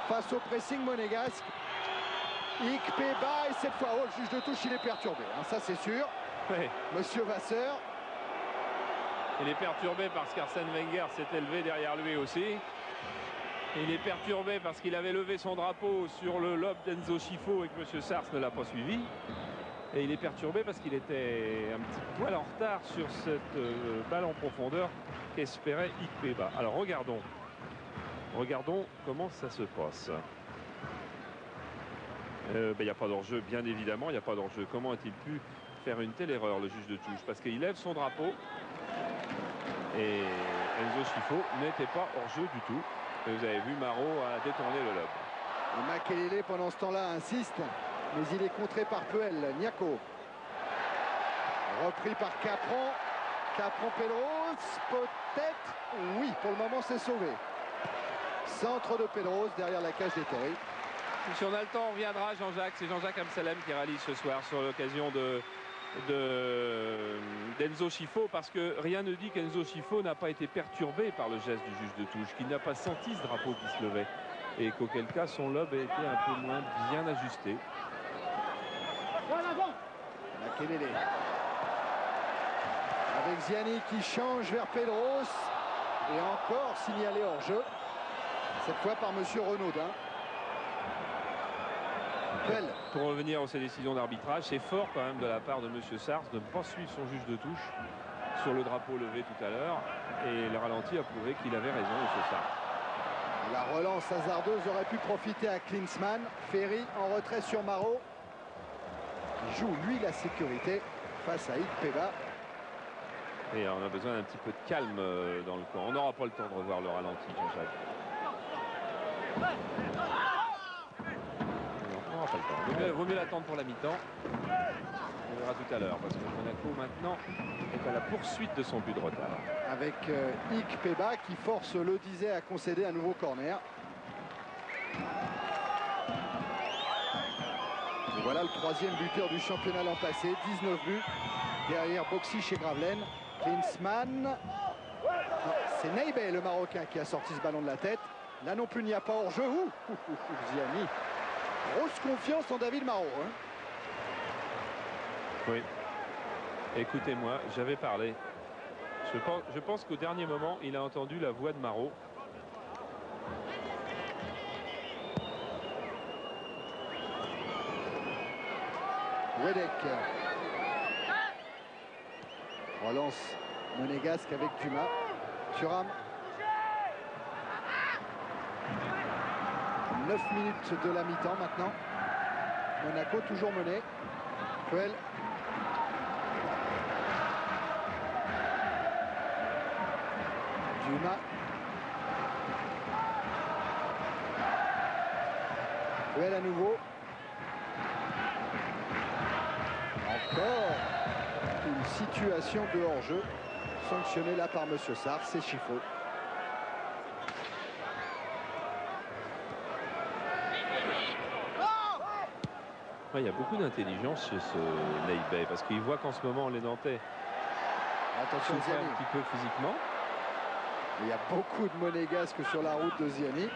face au pressing monégasque. Ikpeba et cette fois, le juge de touche, il est perturbé. Hein, ça, c'est sûr. Oui. Monsieur Vasseur. Il est perturbé parce qu'Arsène Wenger s'est élevé derrière lui aussi. Il est perturbé parce qu'il avait levé son drapeau sur le lobe d'Enzo Chifo et que M. Sars ne l'a pas suivi. Et il est perturbé parce qu'il était un petit poil en retard sur cette balle en profondeur qu'espérait Ikpeba. Alors regardons. Regardons comment ça se passe. Il n'y a pas d'enjeu, bien évidemment, il n'y a pas d'enjeu. Comment a-t-il pu faire une telle erreur, le juge de touche? Parce qu'il lève son drapeau et Enzo Chifo n'était pas hors jeu du tout. Et vous avez vu, Marot a détourné le lobe. Makelele pendant ce temps-là insiste, mais il est contré par Puel. Niako. Repris par Capron. Capron-Pedros, peut-être. Oui, pour le moment c'est sauvé. Centre de Pedros derrière la cage des Tories. Si on a le temps, on reviendra, Jean-Jacques. C'est Jean-Jacques Amsalem qui réalise ce soir sur l'occasion d'Enzo Schifo, parce que rien ne dit qu'Enzo Schifo n'a pas été perturbé par le geste du juge de touche, qu'il n'a pas senti ce drapeau qui se levait, et qu'auquel cas son lobe a été un peu moins bien ajusté. Makelele. Avec Ziani qui change vers Pedros. Et encore signalé hors jeu. Cette fois par monsieur Renaudin. Pour revenir à ces décisions d'arbitrage, c'est fort quand même de la part de monsieur Sars de ne pas suivre son juge de touche sur le drapeau levé tout à l'heure. Et le ralenti a prouvé qu'il avait raison, monsieur Sars. La relance hasardeuse aurait pu profiter à Klinsmann. Ferry en retrait sur Marot. Qui joue, lui, la sécurité face à Ikpeba. Et on a besoin d'un petit peu de calme dans le camp. On n'aura pas le temps de revoir le ralenti, Jean-Jacques. On n'aura pas le temps. Vaut mieux l'attendre pour la mi-temps. On verra tout à l'heure, parce que Monaco maintenant est à la poursuite de son but de retard. Avec Ikpeba qui force le Dizet à concéder un nouveau corner. Et voilà le troisième buteur du championnat l'an passé, 19 buts. Derrière Boxic et Gravelaine. Klinsmann. C'est Neybe, le Marocain, qui a sorti ce ballon de la tête. Là non plus, il n'y a pas hors-jeu. Ziani. Grosse confiance en David Marot. Hein. Oui. Écoutez-moi, j'avais parlé. Je pense qu'au dernier moment, il a entendu la voix de Marot. Wedek. Relance monégasque avec Dumas. Thuram. 9 minutes de la mi-temps maintenant. Monaco toujours mené. Puel. Dumas. Puel à nouveau. Encore une situation de hors-jeu sanctionnée là par monsieur Sarr, c'est Schifo. Il y a beaucoup d'intelligence chez ce Neybe, parce qu'il voit qu'en ce moment les Nantais souffrent un petit peu physiquement. Il y a beaucoup de monégasques sur la route de Ziani.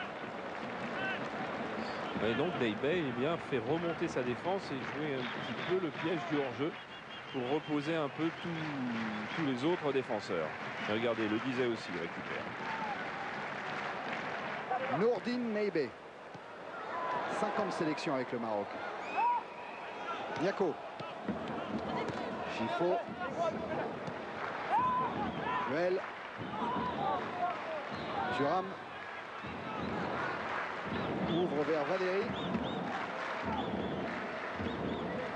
Et donc Neybe fait remonter sa défense et jouer un petit peu le piège du hors-jeu pour reposer un peu tous les autres défenseurs. Et regardez, le Dizet aussi récupère. Nourdine Neybe. 50 sélections avec le Maroc. Niako. Schifo. Puel. Thuram. Ouvre vers Valéry.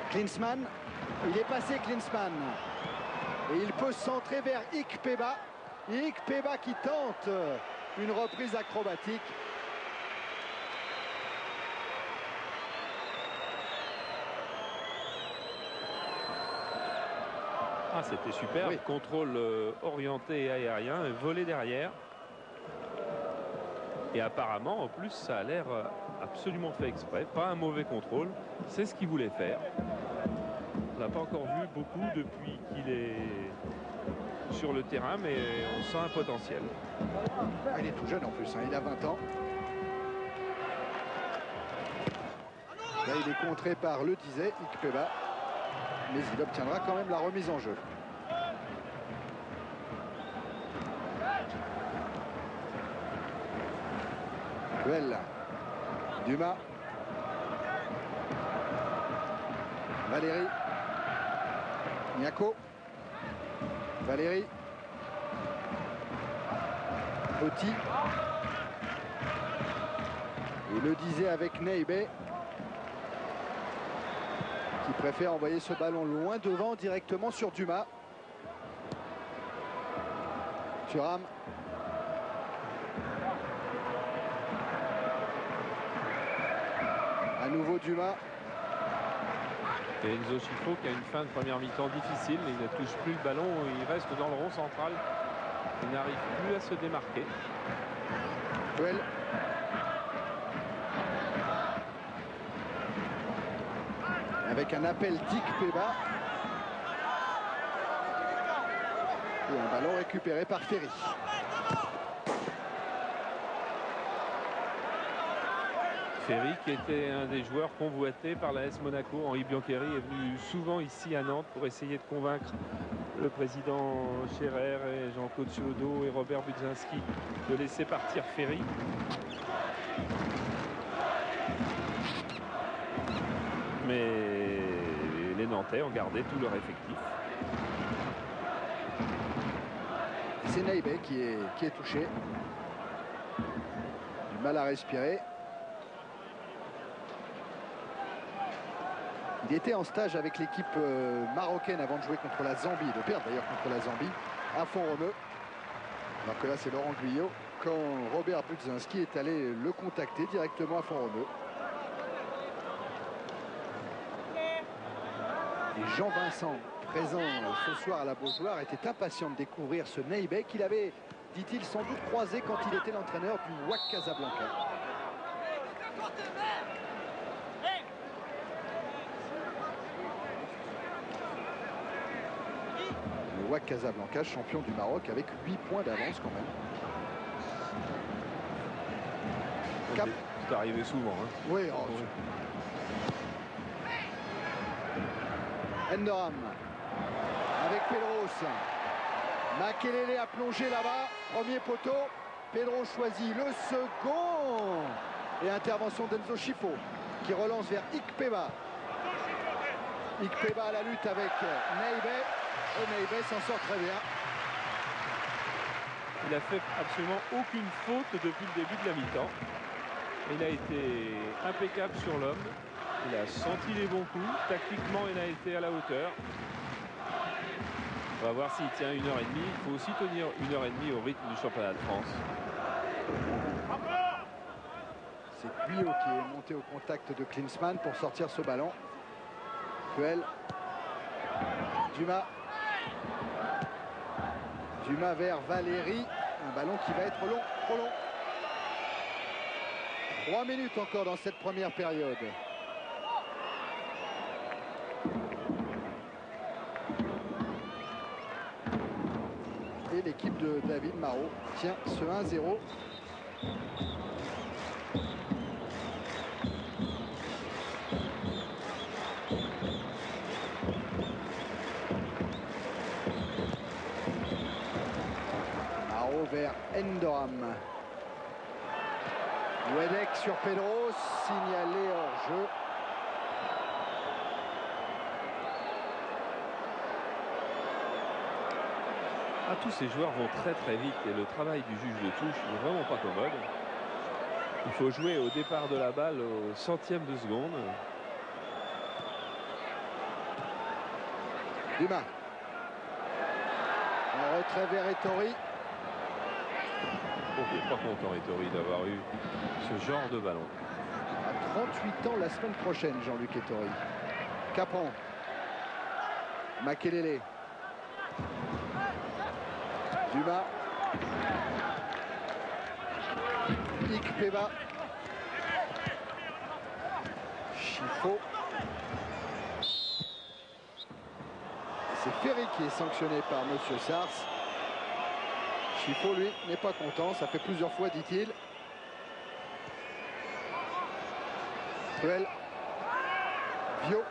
Klinsmann. Il est passé Klinsmann. Et il peut centrer vers Ikpeba. Ikpeba qui tente une reprise acrobatique. Ah, c'était super. Oui. Contrôle orienté et aérien et volé derrière. Et apparemment, en plus, ça a l'air absolument fait exprès. Pas un mauvais contrôle. C'est ce qu'il voulait faire. On n'a pas encore vu beaucoup depuis qu'il est sur le terrain, mais on sent un potentiel. Ah, il est tout jeune en plus, hein. Il a 20 ans. Là, il est contré par le Dizet, Ikpeba. Mais il obtiendra quand même la remise en jeu. Puel. Dumas. Valéry. Niako. Valéry. Petit. Et le Dizet avec Neybe, qui préfère envoyer ce ballon loin devant, directement sur Dumas. Thuram. À nouveau Dumas. Et Enzo Scifo qui a une fin de première mi-temps difficile. Il ne touche plus le ballon. Il reste dans le rond central. Il n'arrive plus à se démarquer. Duel. Avec un appel d'Ikpeba. Et un ballon récupéré par Ferry. Ferry qui était un des joueurs convoités par l'AS Monaco. Henri Biancheri est venu souvent ici à Nantes pour essayer de convaincre le président Scherer et Jean-Claude Ciodo et Robert Budzinski de laisser partir Ferry. Mais les Nantais ont gardé tout leur effectif. C'est Naïbé qui est touché. Du mal à respirer. Il était en stage avec l'équipe marocaine avant de jouer contre la Zambie, de perdre d'ailleurs contre la Zambie, à Font-Romeu. Alors que là, c'est Laurent Guyot, quand Robert Budzinski est allé le contacter directement à Font-Romeu. Et Jean-Vincent, présent ce soir à la Beaujoire, était impatient de découvrir ce Naïbé qu'il avait, dit-il, sans doute croisé quand il était l'entraîneur du WAC Casablanca. Le WAC Casablanca, champion du Maroc, avec 8 points d'avance quand même. Cap. C'est arrivé souvent. Hein. Oui, oh, oui. Endoram avec Pedros. Makelele a plongé là-bas. Premier poteau. Pedro choisit le second. Et intervention d'Enzo Scifo qui relance vers Ikpeba. Ikpeba à la lutte avec Naïbé. Et Naïbé s'en sort très bien. Il a fait absolument aucune faute depuis le début de la mi-temps. Il a été impeccable sur l'homme. Il a senti les bons coups. Tactiquement, il a été à la hauteur. On va voir s'il tient 1h30. Il faut aussi tenir 1h30 au rythme du championnat de France. C'est Guyot qui est monté au contact de Klinsmann pour sortir ce ballon. Duel. Dumas. Dumas vers Valéry. Un ballon qui va être long, trop long. 3 minutes encore dans cette première période. Et l'équipe de David Marot tient ce 1-0. Marot vers Endoram. Wedek sur Pedros, signalé hors jeu. Ah, tous ces joueurs vont très très vite et le travail du juge de touche n'est vraiment pas commode. Il faut jouer au départ de la balle au centième de seconde. Dumas. Un retrait vers Ettori. Il n'est pas content Ettori d'avoir eu ce genre de ballon. À 38 ans la semaine prochaine, Jean-Luc Ettori. Capron. Makelele. Dumas. Ikpeba. Scifo. C'est Ferry qui est sanctionné par Monsieur Sars. Scifo, lui, n'est pas content. Ça fait plusieurs fois, dit-il. Duel. Vio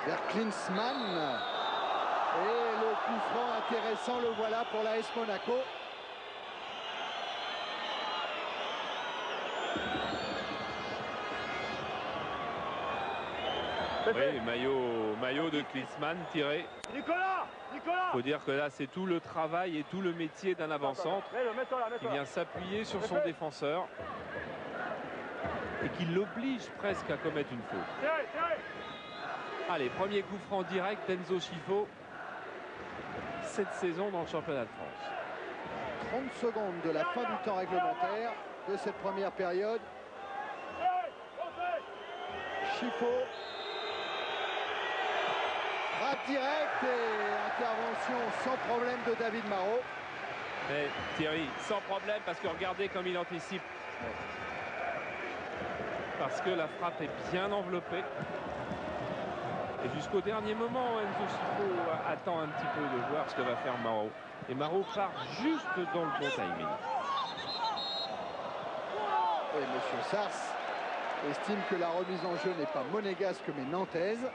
vers Klinsmann. Et le coup franc intéressant, le voilà pour l'AS Monaco. Oui, maillot de Klinsmann tiré. Nicolas, Il faut dire que là, c'est tout le travail et tout le métier d'un avant-centre qui vient s'appuyer sur son défenseur et qui l'oblige presque à commettre une faute. Allez, premier coup franc direct d'Enzo Scifo cette saison dans le championnat de France. 30 secondes de la fin du temps réglementaire de cette première période. Chifo. Frappe directe et intervention sans problème de David Marot. Mais Thierry, sans problème, parce que regardez comme il anticipe. Parce que la frappe est bien enveloppée. Et jusqu'au dernier moment, Enzo Scifo attend un petit peu de voir ce que va faire Marot. Et Marot part juste dans le bon timing. Et M. Sars estime que la remise en jeu n'est pas monégasque mais nantaise.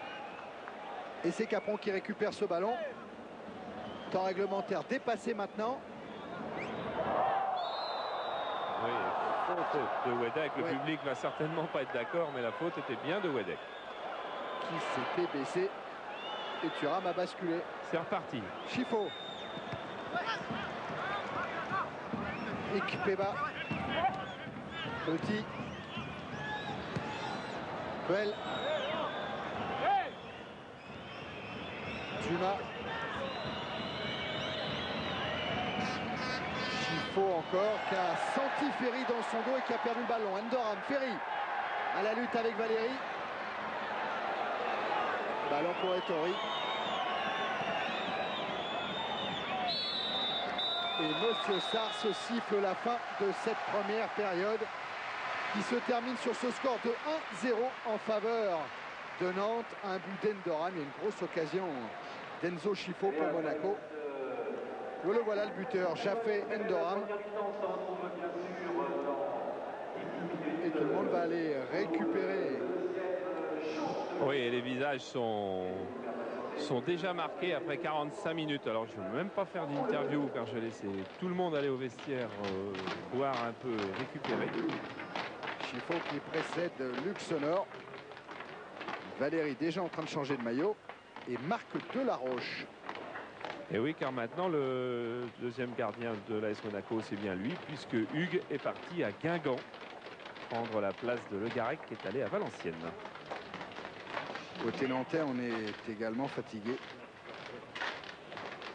Et c'est Capron qui récupère ce ballon. Temps réglementaire dépassé maintenant. Oui, faute de Wedek. Le public va certainement pas être d'accord, mais la faute était bien de Wedek. Qui s'était baissé. Et Thuram a basculé. C'est reparti. Chifo. Ikpeba. Petit. Belle. Tuma. Chifo encore, qui a senti Ferry dans son dos et qui a perdu le ballon. Endoram, Ferry à la lutte avec Valéry. Ballon pour Ettori. Et Monsieur Sars siffle la fin de cette première période qui se termine sur ce score de 1-0 en faveur de Nantes. Un but d'Endoram et une grosse occasion d'Enzo Chifo pour Monaco. Le voilà le buteur, Jaffé Endoram. Et tout le monde va aller récupérer. Oui, et les visages sont déjà marqués après 45 minutes. Alors je ne vais même pas faire d'interview car je vais laisser tout le monde aller au vestiaire voir un peu récupérer. Chifo qui précède Luxonor. Valéry déjà en train de changer de maillot. Et Marc Delaroche. Et oui, car maintenant le deuxième gardien de l'AS Monaco, c'est bien lui, puisque Hugues est parti à Guingamp prendre la place de Le Garec qui est allé à Valenciennes. Côté nantais, on est également fatigué.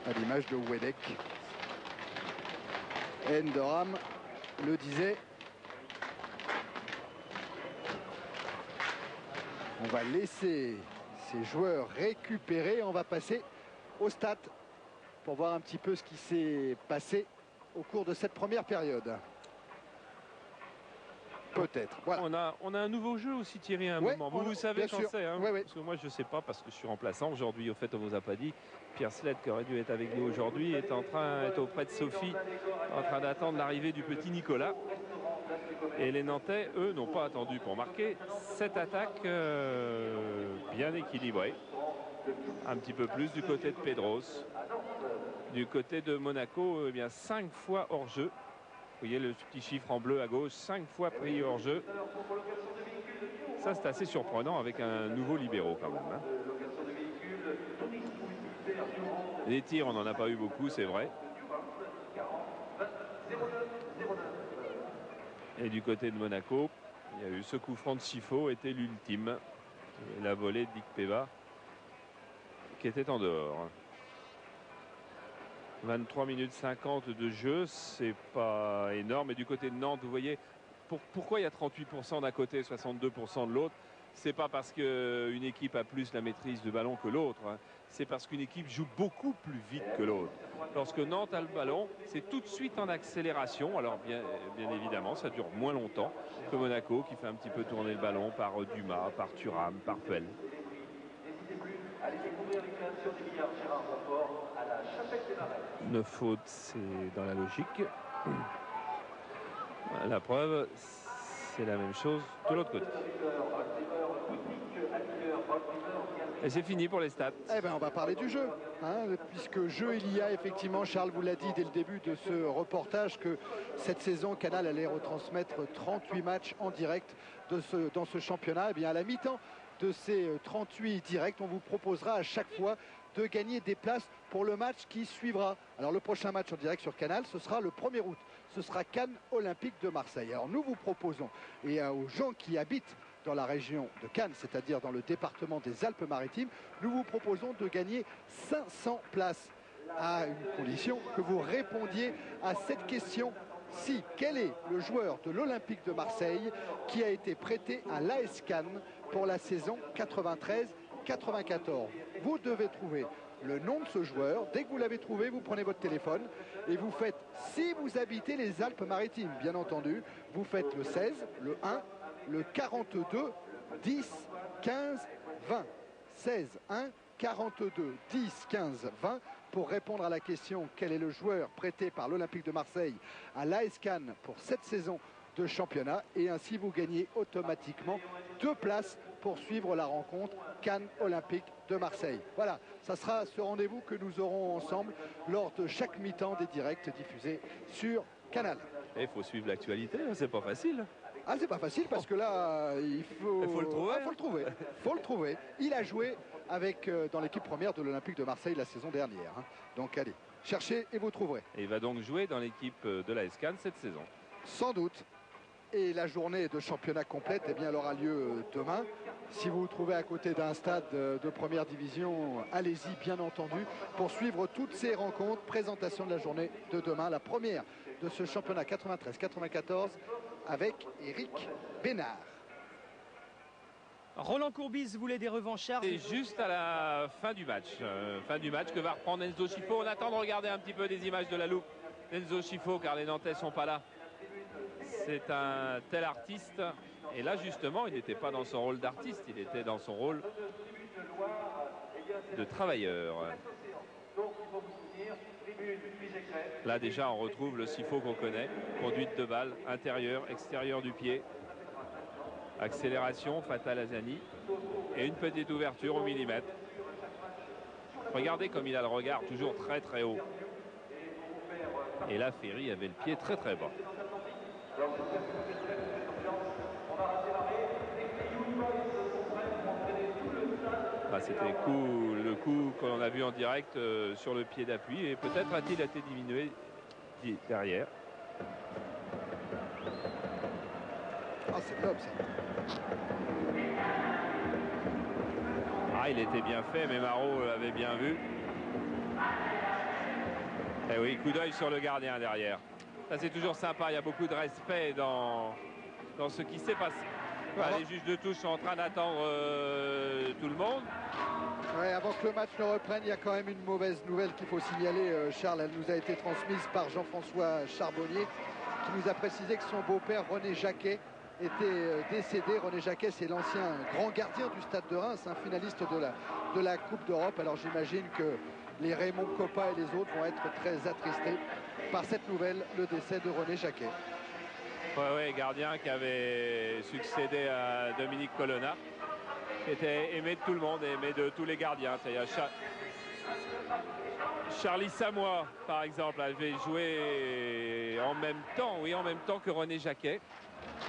À l'image de Wedek. Endoram le disait. On va laisser ces joueurs récupérer. On va passer au stade pour voir un petit peu ce qui s'est passé au cours de cette première période. Peut-être. Voilà. On a un nouveau jeu aussi, Thierry, à un moment. Vous savez quand c'est, hein, parce que moi je ne sais pas, parce que je suis remplaçant aujourd'hui. Au fait, on ne vous a pas dit. Pierre Sled, qui aurait dû être avec nous aujourd'hui, est auprès de Sophie, en train d'attendre l'arrivée du petit Nicolas. Et les Nantais, eux, n'ont pas attendu pour marquer. Cette attaque bien équilibrée. Un petit peu plus du côté de Pedros. Du côté de Monaco, eh bien 5 fois hors jeu. Vous voyez le petit chiffre en bleu à gauche, 5 fois pris hors jeu. Ça, c'est assez surprenant avec un nouveau libéro quand même. Hein. Les tirs, on n'en a pas eu beaucoup, c'est vrai. Et du côté de Monaco, il y a eu ce coup franc de Chifo, était l'ultime. La volée d'Ikpeba, qui était en dehors. 23 minutes 50 de jeu, c'est pas énorme. Et du côté de Nantes, vous voyez, pourquoi il y a 38% d'un côté et 62% de l'autre? C'est pas parce qu'une équipe a plus la maîtrise du ballon que l'autre. Hein. C'est parce qu'une équipe joue beaucoup plus vite que l'autre. Lorsque Nantes a le ballon, c'est tout de suite en accélération. Alors bien évidemment, ça dure moins longtemps que Monaco, qui fait un petit peu tourner le ballon par Dumas, par Thuram, par Puel. Une faute, c'est dans la logique. La preuve, c'est la même chose de l'autre côté. Et c'est fini pour les stats. Eh bien, on va parler du jeu, hein, puisque jeu il y a effectivement, Charles vous l'a dit dès le début de ce reportage, que cette saison, Canal allait retransmettre 38 matchs en direct dans ce championnat. Eh bien, à la mi-temps de ces 38 directs, on vous proposera à chaque fois de gagner des places pour le match qui suivra. Alors le prochain match en direct sur Canal, ce sera le 1er août. Ce sera Cannes Olympique de Marseille. Alors nous vous proposons, et aux gens qui habitent dans la région de Cannes, c'est-à-dire dans le département des Alpes-Maritimes, nous vous proposons de gagner 500 places à une condition que vous répondiez à cette question Si, quel est le joueur de l'Olympique de Marseille qui a été prêté à l'AS Cannes pour la saison 93-94? Vous devez trouver le nom de ce joueur. Dès que vous l'avez trouvé, vous prenez votre téléphone et vous faites, si vous habitez les Alpes-Maritimes, bien entendu, vous faites le 16, le 1, le 42, 10, 15, 20. 16, 1, 42, 10, 15, 20 pour répondre à la question quel est le joueur prêté par l'Olympique de Marseille à l'AS Cannes pour cette saison de championnat, et ainsi vous gagnez automatiquement 2 places pour suivre la rencontre Cannes Olympique de Marseille. Voilà, ça sera ce rendez-vous que nous aurons ensemble lors de chaque mi-temps des directs diffusés sur Canal. Et il faut suivre l'actualité, c'est pas facile. Ah, c'est pas facile parce que là, il faut le trouver. Faut le trouver. Il a joué avec, dans l'équipe première de l'Olympique de Marseille la saison dernière. Hein. Donc allez, cherchez et vous trouverez. Et il va donc jouer dans l'équipe de l'AS Cannes cette saison. Sans doute. Et la journée de championnat complète, eh bien, elle aura lieu demain. Si vous vous trouvez à côté d'un stade de première division, allez-y bien entendu pour suivre toutes ces rencontres. Présentation de la journée de demain, la première de ce championnat 93-94 avec Eric Bénard. Roland Courbis voulait des revanchards. C'est juste à la fin du match. Fin du match que va reprendre Enzo Scifo. On attend de regarder un petit peu des images de la loupe d'Enzo Scifo car les Nantais ne sont pas là. C'est un tel artiste. Et là, justement, il n'était pas dans son rôle d'artiste. Il était dans son rôle de travailleur. Là, déjà, on retrouve le Scifo qu'on connaît. Conduite de balle, intérieur, extérieur du pied. Accélération, Fatal Azani. Et une petite ouverture au millimètre. Regardez comme il a le regard toujours très très haut. Et là, Ferry avait le pied très très bas. C'était le coup qu'on a vu en direct sur le pied d'appui. Et peut-être a-t-il été diminué derrière. Ah, c'est top ça. Ah, il était bien fait, mais Marot l'avait bien vu. Et oui, coup d'œil sur le gardien derrière. Ça, c'est toujours sympa. Il y a beaucoup de respect dans ce qui s'est passé. Voilà, les juges de touche sont en train d'attendre tout le monde. Ouais, avant que le match ne reprenne, il y a quand même une mauvaise nouvelle qu'il faut signaler, Charles. Elle nous a été transmise par Jean-François Charbonnier, qui nous a précisé que son beau-père, René Jacquet, était décédé. René Jacquet, c'est l'ancien grand gardien du Stade de Reims, un finaliste de la Coupe d'Europe. Alors j'imagine que les Raymond Coppa et les autres vont être très attristés par cette nouvelle, le décès de René Jacquet. Ouais, gardien qui avait succédé à Dominique Colonna, qui était aimé de tout le monde, aimé de tous les gardiens. Il y a Charlie Samois, par exemple, avait joué en même temps que René Jacquet.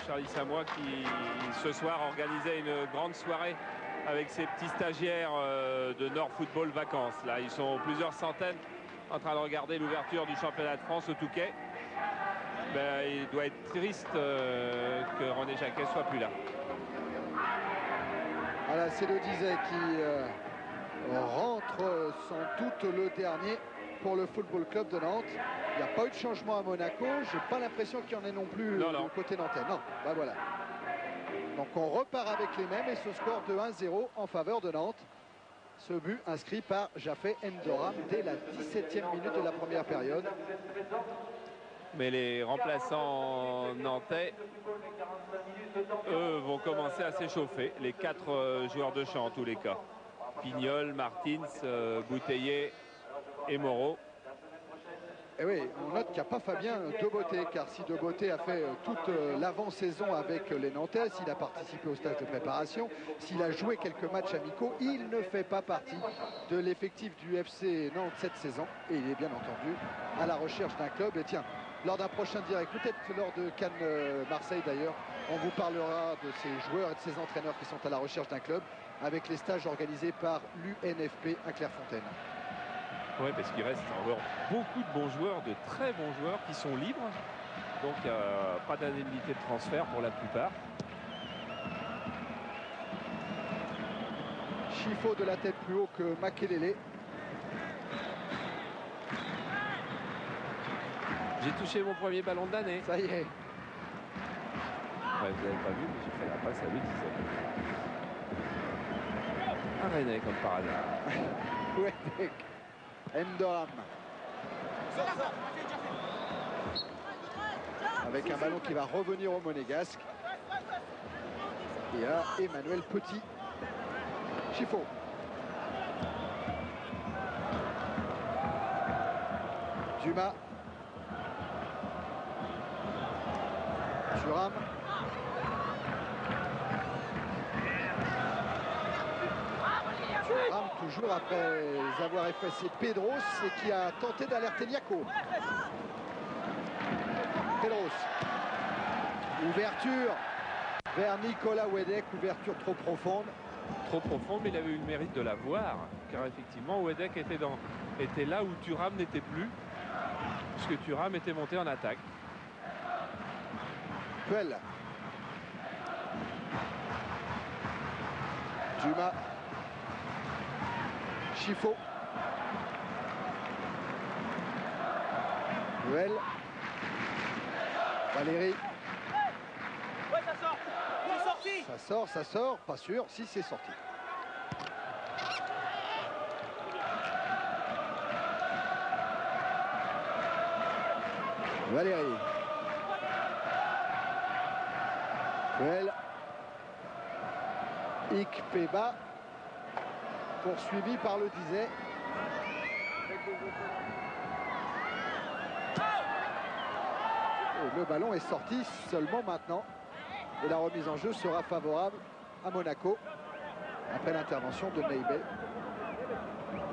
Charlie Samois qui, ce soir, organisait une grande soirée avec ses petits stagiaires de Nord Football Vacances. Là, ils sont plusieurs centaines en train de regarder l'ouverture du championnat de France au Touquet. Ben, il doit être triste que René Jacquet soit plus là. Voilà, c'est le Dizet qui rentre sans doute le dernier pour le Football Club de Nantes. Il n'y a pas eu de changement à Monaco. J'ai pas l'impression qu'il y en ait non plus du côté nantais. Non, bah voilà. Donc on repart avec les mêmes et ce score de 1-0 en faveur de Nantes. Ce but inscrit par Jafet Endoram dès la 17e minute de la première période. Mais les remplaçants nantais, eux, vont commencer à s'échauffer. Les 4 joueurs de champ en tous les cas. Pignol, Martins, Bouteiller et Moreau. Et oui, on note qu'il n'y a pas Fabien Deboté, car si Deboté a fait toute l'avant-saison avec les Nantais, s'il a participé au stage de préparation, s'il a joué quelques matchs amicaux, il ne fait pas partie de l'effectif du FC Nantes cette saison. Et il est bien entendu à la recherche d'un club. Et tiens, lors d'un prochain direct, peut-être lors de Cannes-Marseille d'ailleurs, on vous parlera de ces joueurs et de ces entraîneurs qui sont à la recherche d'un club avec les stages organisés par l'UNFP à Clairefontaine. Oui, parce qu'il reste encore beaucoup de bons joueurs, de très bons joueurs qui sont libres. Donc il n'y a pas d'indemnité de transfert pour la plupart. Scifo de la tête plus haut que Makelele. J'ai touché mon premier ballon de l'année. Ça y est. Ouais, vous n'avez pas vu, mais j'ai fait la passe à Ludizek. Un Rennais comme par hasard. Wedek. Endoram. Avec un ballon qui va revenir au Monégasque. Et à Emmanuel Petit. Chifo. Dumas. Thuram. Thuram toujours après avoir effacé Pedros et qui a tenté d'alerter Niako. Pedros. Ouverture vers Nicolas Wedek. Ouverture trop profonde. Trop profonde, mais il avait eu le mérite de la voir. Car effectivement, Wedek était là où Thuram n'était plus. Puisque Thuram était monté en attaque. Puel. Dumas. Chifo. Puel. Valérie. Ouais, ça sort. C'est sorti. Ça sort, pas sûr si c'est sorti. Valérie. Puel. Ikpeba. Poursuivi par le Dizet. Et le ballon est sorti seulement maintenant. Et la remise en jeu sera favorable à Monaco. Après l'intervention de Neibé.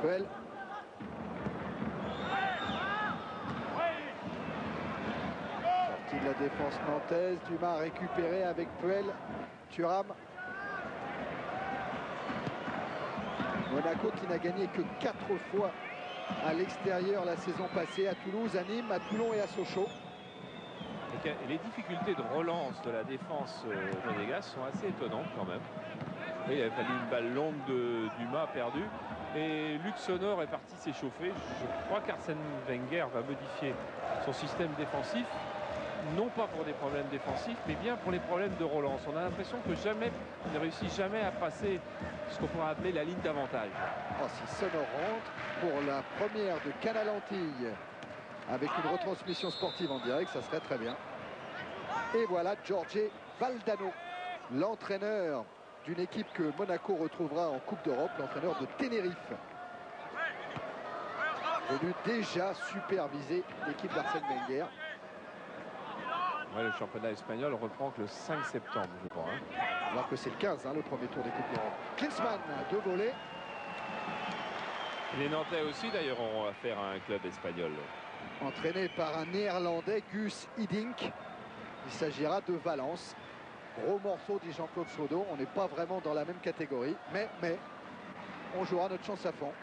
Puel. Sortie de la défense nantaise. Dumas récupéré avec Puel. Thuram. Monaco qui n'a gagné que 4 fois à l'extérieur la saison passée, à Toulouse, à Nîmes, à Toulon et à Sochaux. Et les difficultés de relance de la défense monégasque sont assez étonnantes quand même. Et il a fallu une balle longue de Dumas perdue. Et Luxonor est parti s'échauffer. Je crois qu'Arsène Wenger va modifier son système défensif. Non pas pour des problèmes défensifs, mais bien pour les problèmes de relance. On a l'impression que il ne réussit jamais à passer ce qu'on pourrait appeler la ligne d'avantage. Oh, si Sonor rentre pour la première de Canal Antilles avec une retransmission sportive en direct, ça serait très bien. Et voilà Jorge Valdano, l'entraîneur d'une équipe que Monaco retrouvera en Coupe d'Europe, l'entraîneur de Tenerife. Venu déjà superviser l'équipe d'Arsène Wenger. Ouais, le championnat espagnol reprend que le 5 septembre, je crois. Alors que c'est le 15, le premier tour des Coupes d'Europe. Klinsmann, 2 volets. Les Nantais aussi, d'ailleurs, auront affaire à un club espagnol. Entraîné par un Néerlandais, Guus Hiddink. Il s'agira de Valence. Gros morceau, dit Jean-Claude Chaudot. On n'est pas vraiment dans la même catégorie. Mais on jouera notre chance à fond.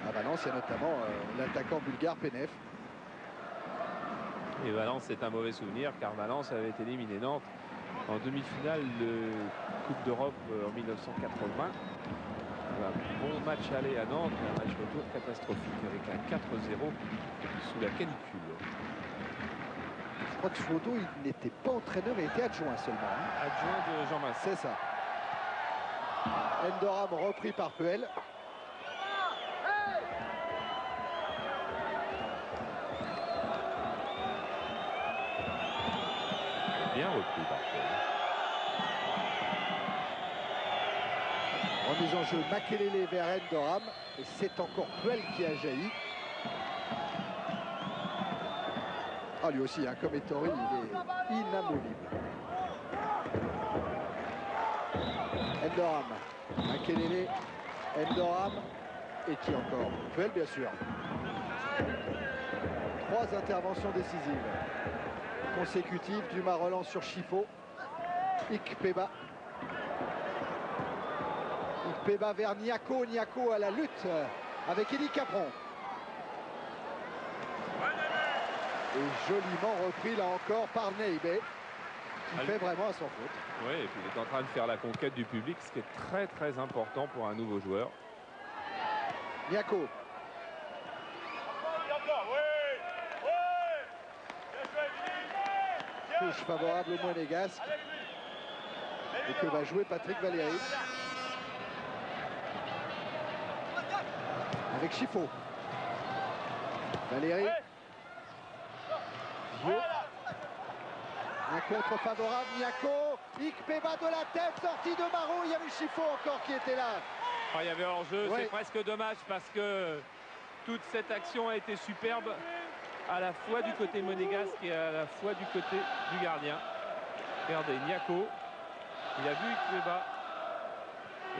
À Valence, il y a notamment l'attaquant bulgare Penev. Et Valence, c'est un mauvais souvenir, car Valence avait éliminé Nantes en demi-finale de Coupe d'Europe en 1980. Un bon match aller à Nantes, un match retour catastrophique avec un 4-0 sous la canicule. Je crois que Chaudot, il n'était pas entraîneur, mais était adjoint seulement. Adjoint de Jean Masse. C'est ça. Endoram repris par Puel. Bien repris par Puel. Remise en jeu Makelele vers Endoram. Et c'est encore Puel qui a jailli. Ah, lui aussi, comme Ettori, il est inamovible. Endoram. Makelele. Endoram. Et qui encore? Puel, bien sûr. 3 interventions décisives consécutives. Dumas relance sur Chifo. Ikpeba. Ikpeba vers Niako. Niako à la lutte avec Elie Capron. Et joliment repris là encore par Neibé, qui fait vraiment à son faute. Oui, et puis il est en train de faire la conquête du public, ce qui est très très important pour un nouveau joueur. Niako. touche favorable au Monégasque et que va jouer Patrick Valéry. Avec Chifo. Valéry. Vio. Un contre favorable, Niako. Ikpeba de la tête, sortie de Marot. Il y avait Chifo encore qui était là. Oh, il y avait hors-jeu, Ouais. c'est presque dommage parce que toute cette action a été superbe à la fois du côté monégasque et à la fois du côté du gardien. Regardez, Niako, il a vu Ikpeba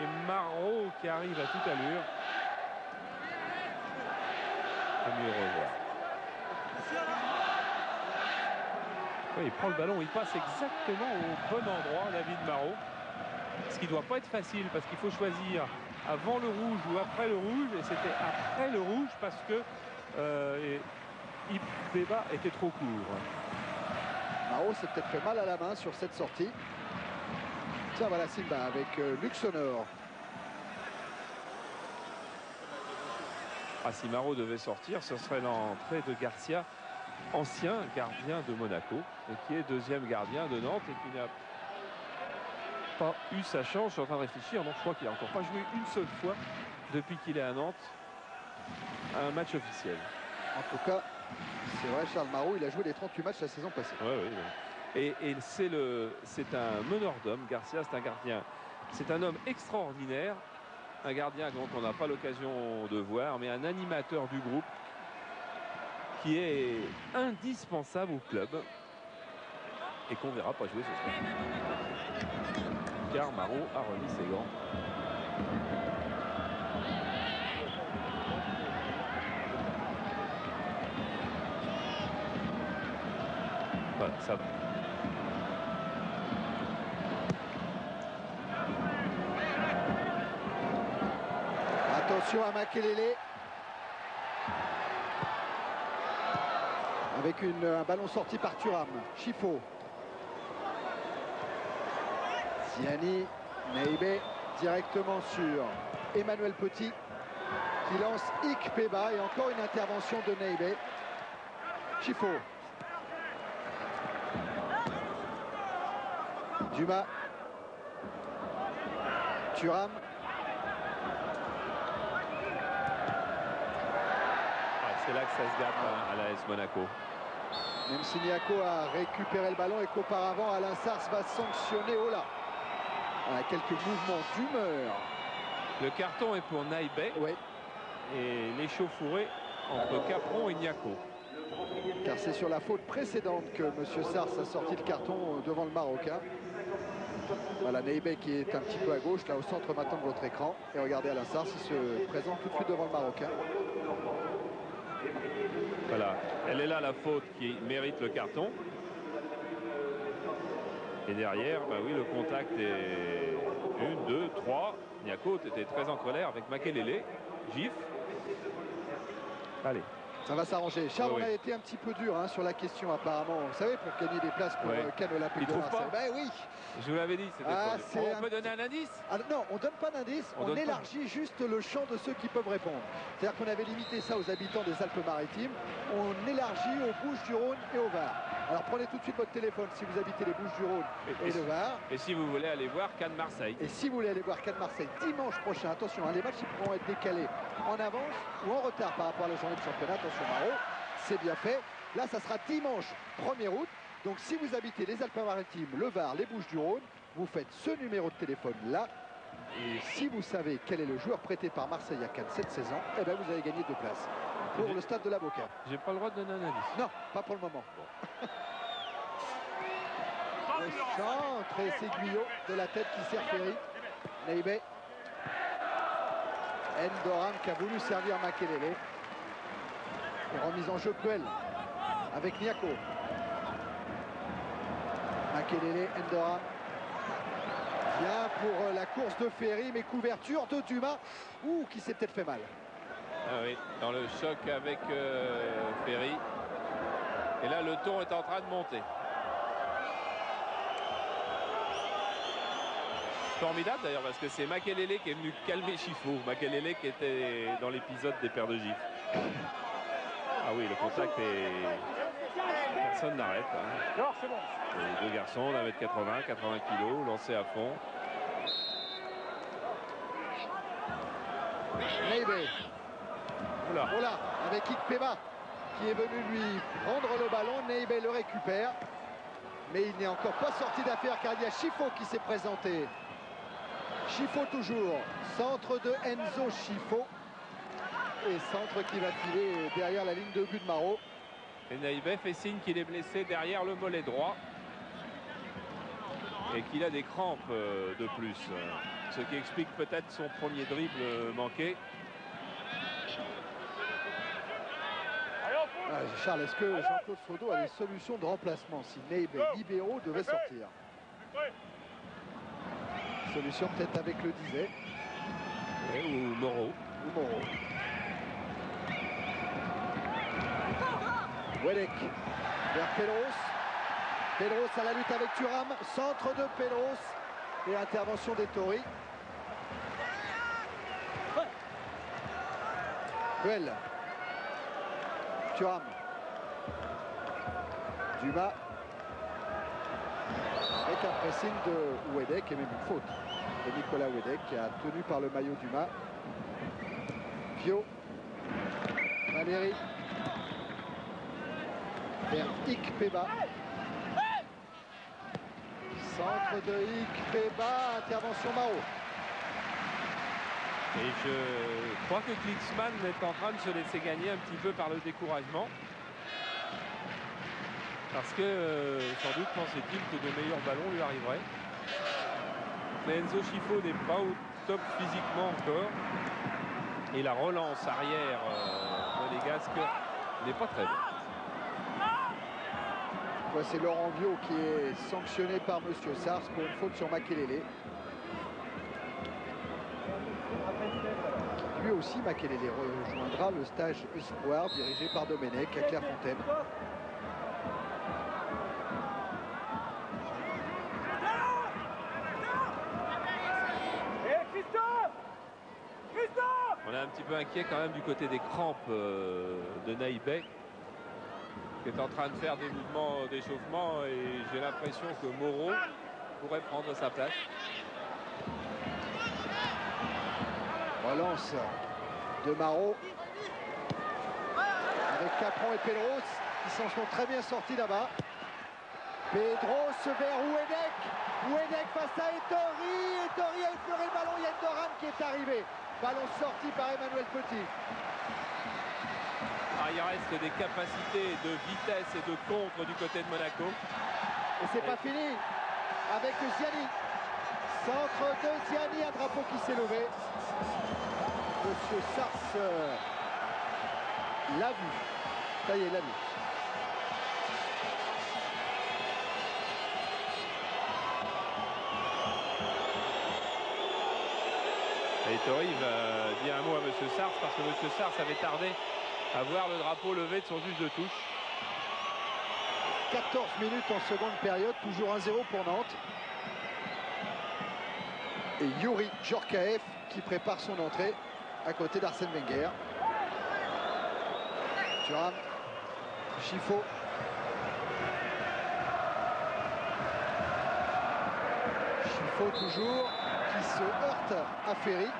et Marot qui arrive à toute allure. À mieux revoir. Oui, il prend le ballon, il passe exactement au bon endroit, David Marot. Ce qui ne doit pas être facile parce qu'il faut choisir avant le rouge ou après le rouge. Et c'était après le rouge parce que Ikpeba était trop court. Marot s'est peut-être fait mal à la main sur cette sortie. Tiens, voilà Simba avec Luxonor. Ah, si Marot devait sortir, ce serait l'entrée de Garcia, ancien gardien de Monaco, et qui est deuxième gardien de Nantes et qui n'a pas eu sa chance. Je suis en train de réfléchir. Non, je crois qu'il n'a encore pas joué une seule fois depuis qu'il est à Nantes à un match officiel. En tout cas, c'est vrai, Charles Marot, il a joué les 38 matchs la saison passée. Oui, oui, oui. Et c'est un meneur d'hommes. Garcia, c'est un gardien. C'est un homme extraordinaire. Un gardien dont on n'a pas l'occasion de voir, mais un animateur du groupe qui est indispensable au club et qu'on verra pas jouer ce soir. Car Marot a remis ses gants. Voilà, ça va. Attention à Makelele. Avec un ballon sorti par Thuram. Chifo. Ziani. Neibe directement sur Emmanuel Petit qui lance Ikpeba et encore une intervention de Neibe. Chifo. Dumas. Thuram. C'est là que ça se gâte à l'AS Monaco. Même si Niako a récupéré le ballon et qu'auparavant Alain Sars va sanctionner. Oh là, quelques mouvements d'humeur. Le carton est pour Naïbé. Oui. Et l'échauffourée entre Capron et Niako. Car c'est sur la faute précédente que M. Sars a sorti le carton devant le Marocain. Voilà, Naïbé qui est un petit peu à gauche, là au centre maintenant de votre écran. Et regardez Alain Sars, il se présente tout de suite devant le Marocain. Voilà, elle est là la faute qui mérite le carton. Et derrière, bah oui, le contact est 1, 2, 3. Niako était très en colère avec Makelele. Gif. Allez. Ça va s'arranger. Charles, Oui, on a oui. été un petit peu dur sur la question apparemment. Vous savez, pour gagner des places pour Cannes Olympique Il de trouve Marseille. pas. Ben oui. Je vous l'avais dit, c'était on peut donner un indice. Ah, non, on ne donne pas d'indice, on donne élargit juste le champ de ceux qui peuvent répondre. C'est-à-dire qu'on avait limité ça aux habitants des Alpes-Maritimes. On élargit aux Bouches-du-Rhône et au Var. Alors prenez tout de suite votre téléphone si vous habitez les Bouches-du-Rhône et le Var. Et si vous voulez aller voir Cannes-Marseille. Et si vous voulez aller voir Cannes-Marseille dimanche prochain, attention, les matchs ils pourront être décalés en avance ou en retard par rapport à la journée de championnat. Attention Marot, c'est bien fait. Là, ça sera dimanche 1er août. Donc si vous habitez les Alpes-Maritimes, le Var, les Bouches-du-Rhône, vous faites ce numéro de téléphone là. Et si vous savez quel est le joueur prêté par Marseille à Cannes cette saison, eh ben vous avez gagné 2 places pour le stade de la Boca. J'ai pas le droit de donner un indice. Non, pas pour le moment. Le centre et c'est Guyot de la tête qui sert Ferry. Naïbé. Endoram qui a voulu servir Makelele. Et remise en jeu cruelle avec Niako. Makelele, Endoram. Bien pour la course de Ferry, mais couverture de Dumas. Qui s'est peut-être fait mal. Ah oui, dans le choc avec Ferry. Et là, le ton est en train de monter. Formidable d'ailleurs parce que c'est Makelele qui est venu calmer Chifo. Makelele qui était dans l'épisode des paires de gifs. Ah oui, le contact est... personne n'arrête. Hein. Non, c'est bon. Les deux garçons d'1m80, 80 kg, lancés à fond. Neibe. Oula. Oh là, avec Ikpeba qui est venu lui prendre le ballon. Neibe le récupère. Mais il n'est encore pas sorti d'affaire car il y a Chifo qui s'est présenté. Chifo toujours. Centre de Enzo Chifo. Et centre qui va filer derrière la ligne de but de Marot. Et Neibe fait signe qu'il est blessé derrière le mollet droit. Et qu'il a des crampes de plus. Ce qui explique peut-être son premier dribble manqué. Ah, Charles, est-ce que Jean-Claude Faudo a des solutions de remplacement si Neibe libéraux devait sortir? Solution peut-être avec le Dizet. Ou Moreau. Ou Moreau. Wedek vers Pedros. Pedros à la lutte avec Thuram. Centre de Pedros. Et intervention d'Ettori. Puel. Thuram. Dumas. Avec un pressing de Wedek et même une faute de Nicolas Wedek qui a tenu par le maillot Dumas. Pio. Valéry. Vers Ikpeba. Centre de Ikpeba. Intervention Marot. Et je crois que Klinsmann est en train de se laisser gagner un petit peu par le découragement. Parce que sans doute pensait-il que de meilleurs ballons lui arriveraient. Mais Enzo Chifo n'est pas au top physiquement encore. Et la relance arrière monégasque n'est pas très bonne. C'est Laurent Viot qui est sanctionné par Monsieur Sars pour une faute sur Makelele. Lui aussi, Makelele rejoindra le stage Espoir dirigé par Domenech à Clairefontaine. On est un petit peu inquiet quand même du côté des crampes de Neibe, qui est en train de faire des mouvements d'échauffement, et j'ai l'impression que Moreau pourrait prendre sa place. Relance de Marot avec Capron et Pedros qui s'en sont très bien sortis là-bas. Pedros vers Wedek. Wedek face à Ettori. Ettori a effleuré le ballon. Il y a Doran qui est arrivé. Ballon sorti par Emmanuel Petit. Ah, il reste des capacités de vitesse et de contre du côté de Monaco. Et c'est pas fini avec Ziani. Centre de Ziani, un drapeau qui s'est levé. Monsieur Sars l'a vu. Ça y est, l'a vu. Et Tori va dire un mot à Monsieur Sars, parce que Monsieur Sars avait tardé à voir le drapeau levé de son juge de touche. 14 minutes en seconde période, toujours 1-0 pour Nantes. Et Youri Djorkaeff qui prépare son entrée à côté d'Arsène Wenger. Thuram, Chifo. Chifo toujours, qui se heurte à Ferry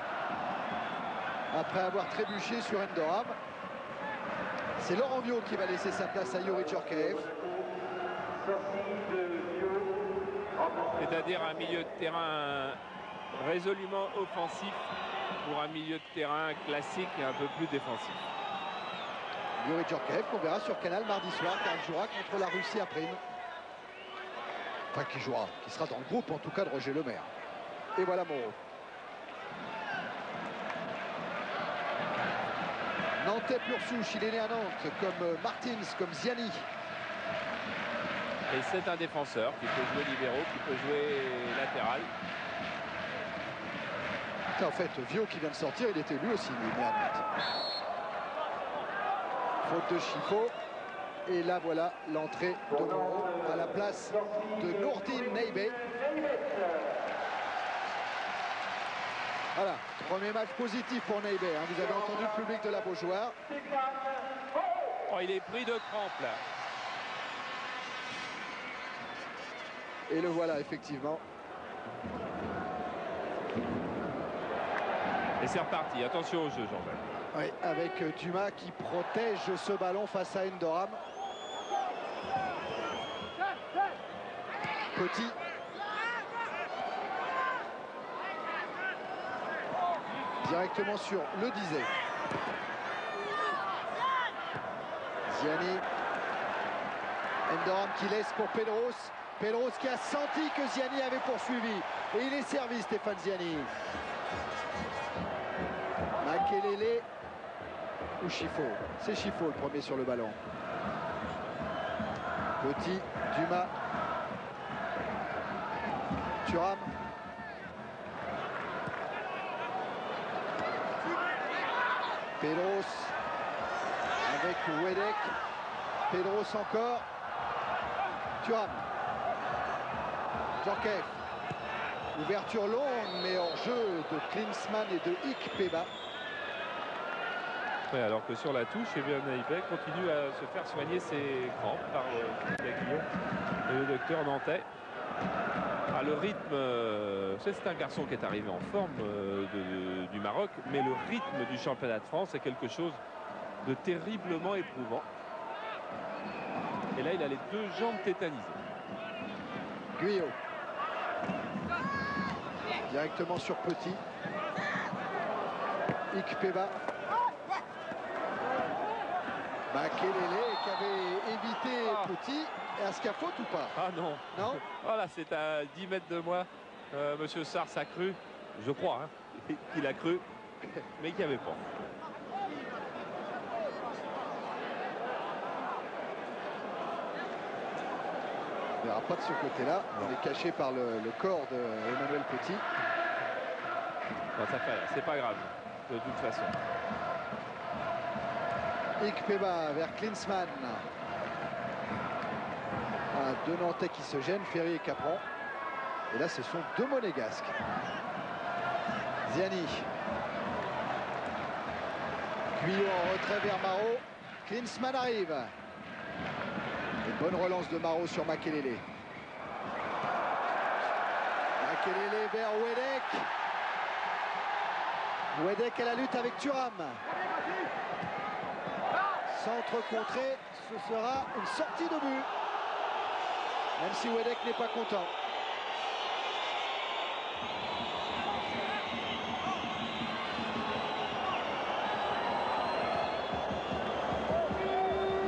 après avoir trébuché sur Endoram. C'est Laurent Viot qui va laisser sa place à Youri Djorkaeff. C'est-à-dire un milieu de terrain résolument offensif pour un milieu de terrain classique et un peu plus défensif. Youri Djorkaeff qu'on verra sur Canal mardi soir, car il jouera contre la Russie à Prime. Enfin, qui sera dans le groupe en tout cas de Roger Lemaire. Et voilà Moreau. Nantais pur souche, il est né à Nantes, comme Martins, comme Ziani. Et c'est un défenseur qui peut jouer libéraux, qui peut jouer latéral. En fait, Viot qui vient de sortir, il était lui aussi né à Nantes. Faute de Chifo. Et là, voilà l'entrée de Moreau à la place de Nourdine Neibe. Voilà, premier match positif pour Neibe. Hein. Vous avez entendu le public de la Beaujoire. Oh, il est pris de crampes là. Et le voilà, effectivement. Et c'est reparti. Attention au jeu, Jean-Baptiste. Oui, avec Dumas qui protège ce ballon face à Endoram. Petit. Directement sur le Dizet. Ziani. Endoram qui laisse pour Pedros. Pedros qui a senti que Ziani avait poursuivi. Et il est servi, Stéphane Ziani. Makelele ou Chifo. C'est Chifo le premier sur le ballon. Petit, Dumas. Thuram. Pedros avec Wedek. Pedros encore. Thuram. Djorkaeff. Ouverture longue, mais hors jeu de Klinsmann et de Ikpeba. Ouais, alors que sur la touche, Evian Aibek continue à se faire soigner ses crampes par Guillaume et le docteur nantais. Ah, le rythme, c'est un garçon qui est arrivé en forme du Maroc, mais le rythme du championnat de France est quelque chose de terriblement éprouvant. Et là, il a les deux jambes tétanisées. Guyot. Directement sur Petit. Ikpeba. Makelele qui avait évité Petit. Est-ce qu'il y a faute ou pas? Ah non. Non. Voilà, c'est à 10 mètres de moi. Monsieur Sars a cru, je crois, hein, qu'il a cru, mais qu'il n'y avait pas. Il n'y aura pas de ce côté-là. On est caché par le corps d'Emmanuel Petit. Bon, ça fait rien, c'est pas grave, de toute façon. Ikpeba vers Klinsmann. Ah, deux Nantais qui se gênent, Ferry et Capron. Et là, ce sont deux Monégasques. Ziani. Guyot en retrait vers Marot. Klinsmann arrive. Une bonne relance de Marot sur Makelele. Makelele vers Wedek. Wedek à la lutte avec Thuram. Centre contré, ce sera une sortie de but. Même si Wedek n'est pas content.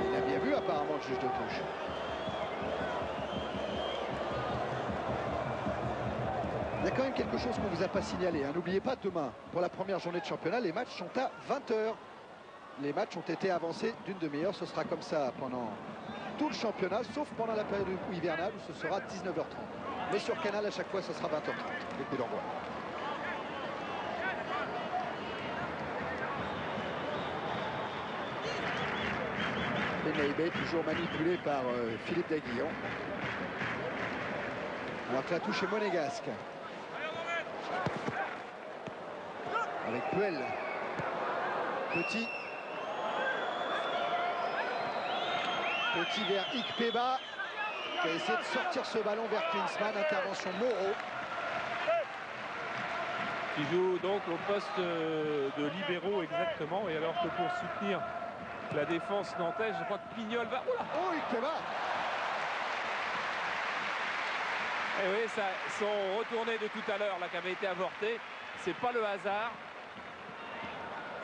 Il a bien vu apparemment le juge de touche. Il y a quand même quelque chose qu'on ne vous a pas signalé. Hein. N'oubliez pas, demain, pour la première journée de championnat, les matchs sont à 20 h. Les matchs ont été avancés d'une demi-heure. Ce sera comme ça pendant tout le championnat, sauf pendant la période hivernale où ce sera 19 h 30. Mais sur Canal, à chaque fois, ce sera 20 h 30. Le coup d'envoi. Benaïbé, toujours manipulé par Philippe Daguillon. Alors que la touche est monégasque. Avec Puel. Petit. Petit vers Ikpeba. Qui a essayé de sortir ce ballon vers Klinsmann. Intervention Moreau. Qui joue donc au poste de libéraux exactement. Et alors que pour soutenir la défense nantaise, je crois que Pignol va... Oula. Oh, Ikpeba. Et oui, ça, son retourné de tout à l'heure là qui avait été avorté, c'est pas le hasard.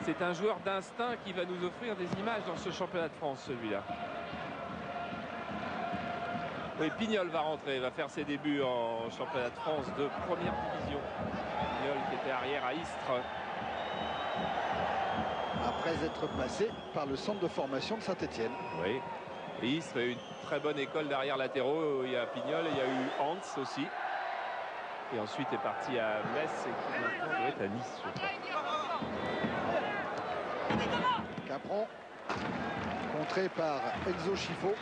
C'est un joueur d'instinct qui va nous offrir des images dans ce championnat de France, celui-là. Oui, Pignol va rentrer, va faire ses débuts en championnat de France de première division. Pignol qui était arrière à Istres. Après être passé par le centre de formation de Saint-Etienne. Oui. Et Istres a eu une très bonne école d'arrière latéraux. Il y a Pignol et il y a eu Hans aussi. Et ensuite est parti à Metz et qui maintenant doit être à Nice, je crois. Capron, contré par Enzo Chifo.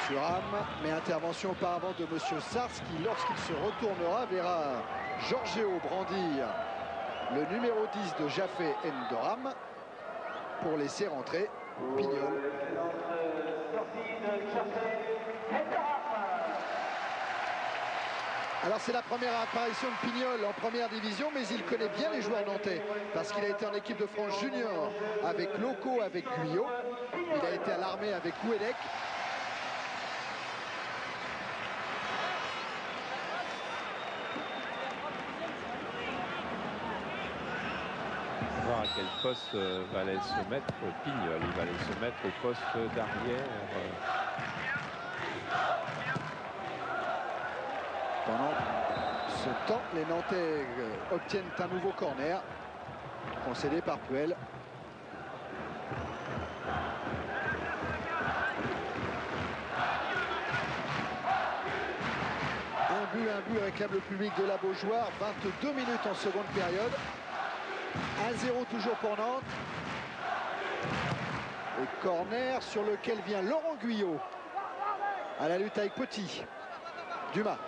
Thuram, mais intervention auparavant de Monsieur Sars qui, lorsqu'il se retournera, verra Georgeo brandir le numéro 10 de Jaffé Endoram pour laisser rentrer Pignol. Alors c'est la première apparition de Pignol en première division, mais il connaît bien les joueurs nantais parce qu'il a été en équipe de France junior avec Loco, avec Guyot. Il a été à l'armée avec Ouedec. Voir à quel poste va aller se mettre Pignol. Il va aller se mettre au poste d'arrière. Pendant ce temps, les Nantais obtiennent un nouveau corner concédé par Puel. Un but réclame le public de la Beaujoire. 22 minutes en seconde période. 1-0 toujours pour Nantes. Et corner sur lequel vient Laurent Guyot à la lutte avec Petit. Dumas.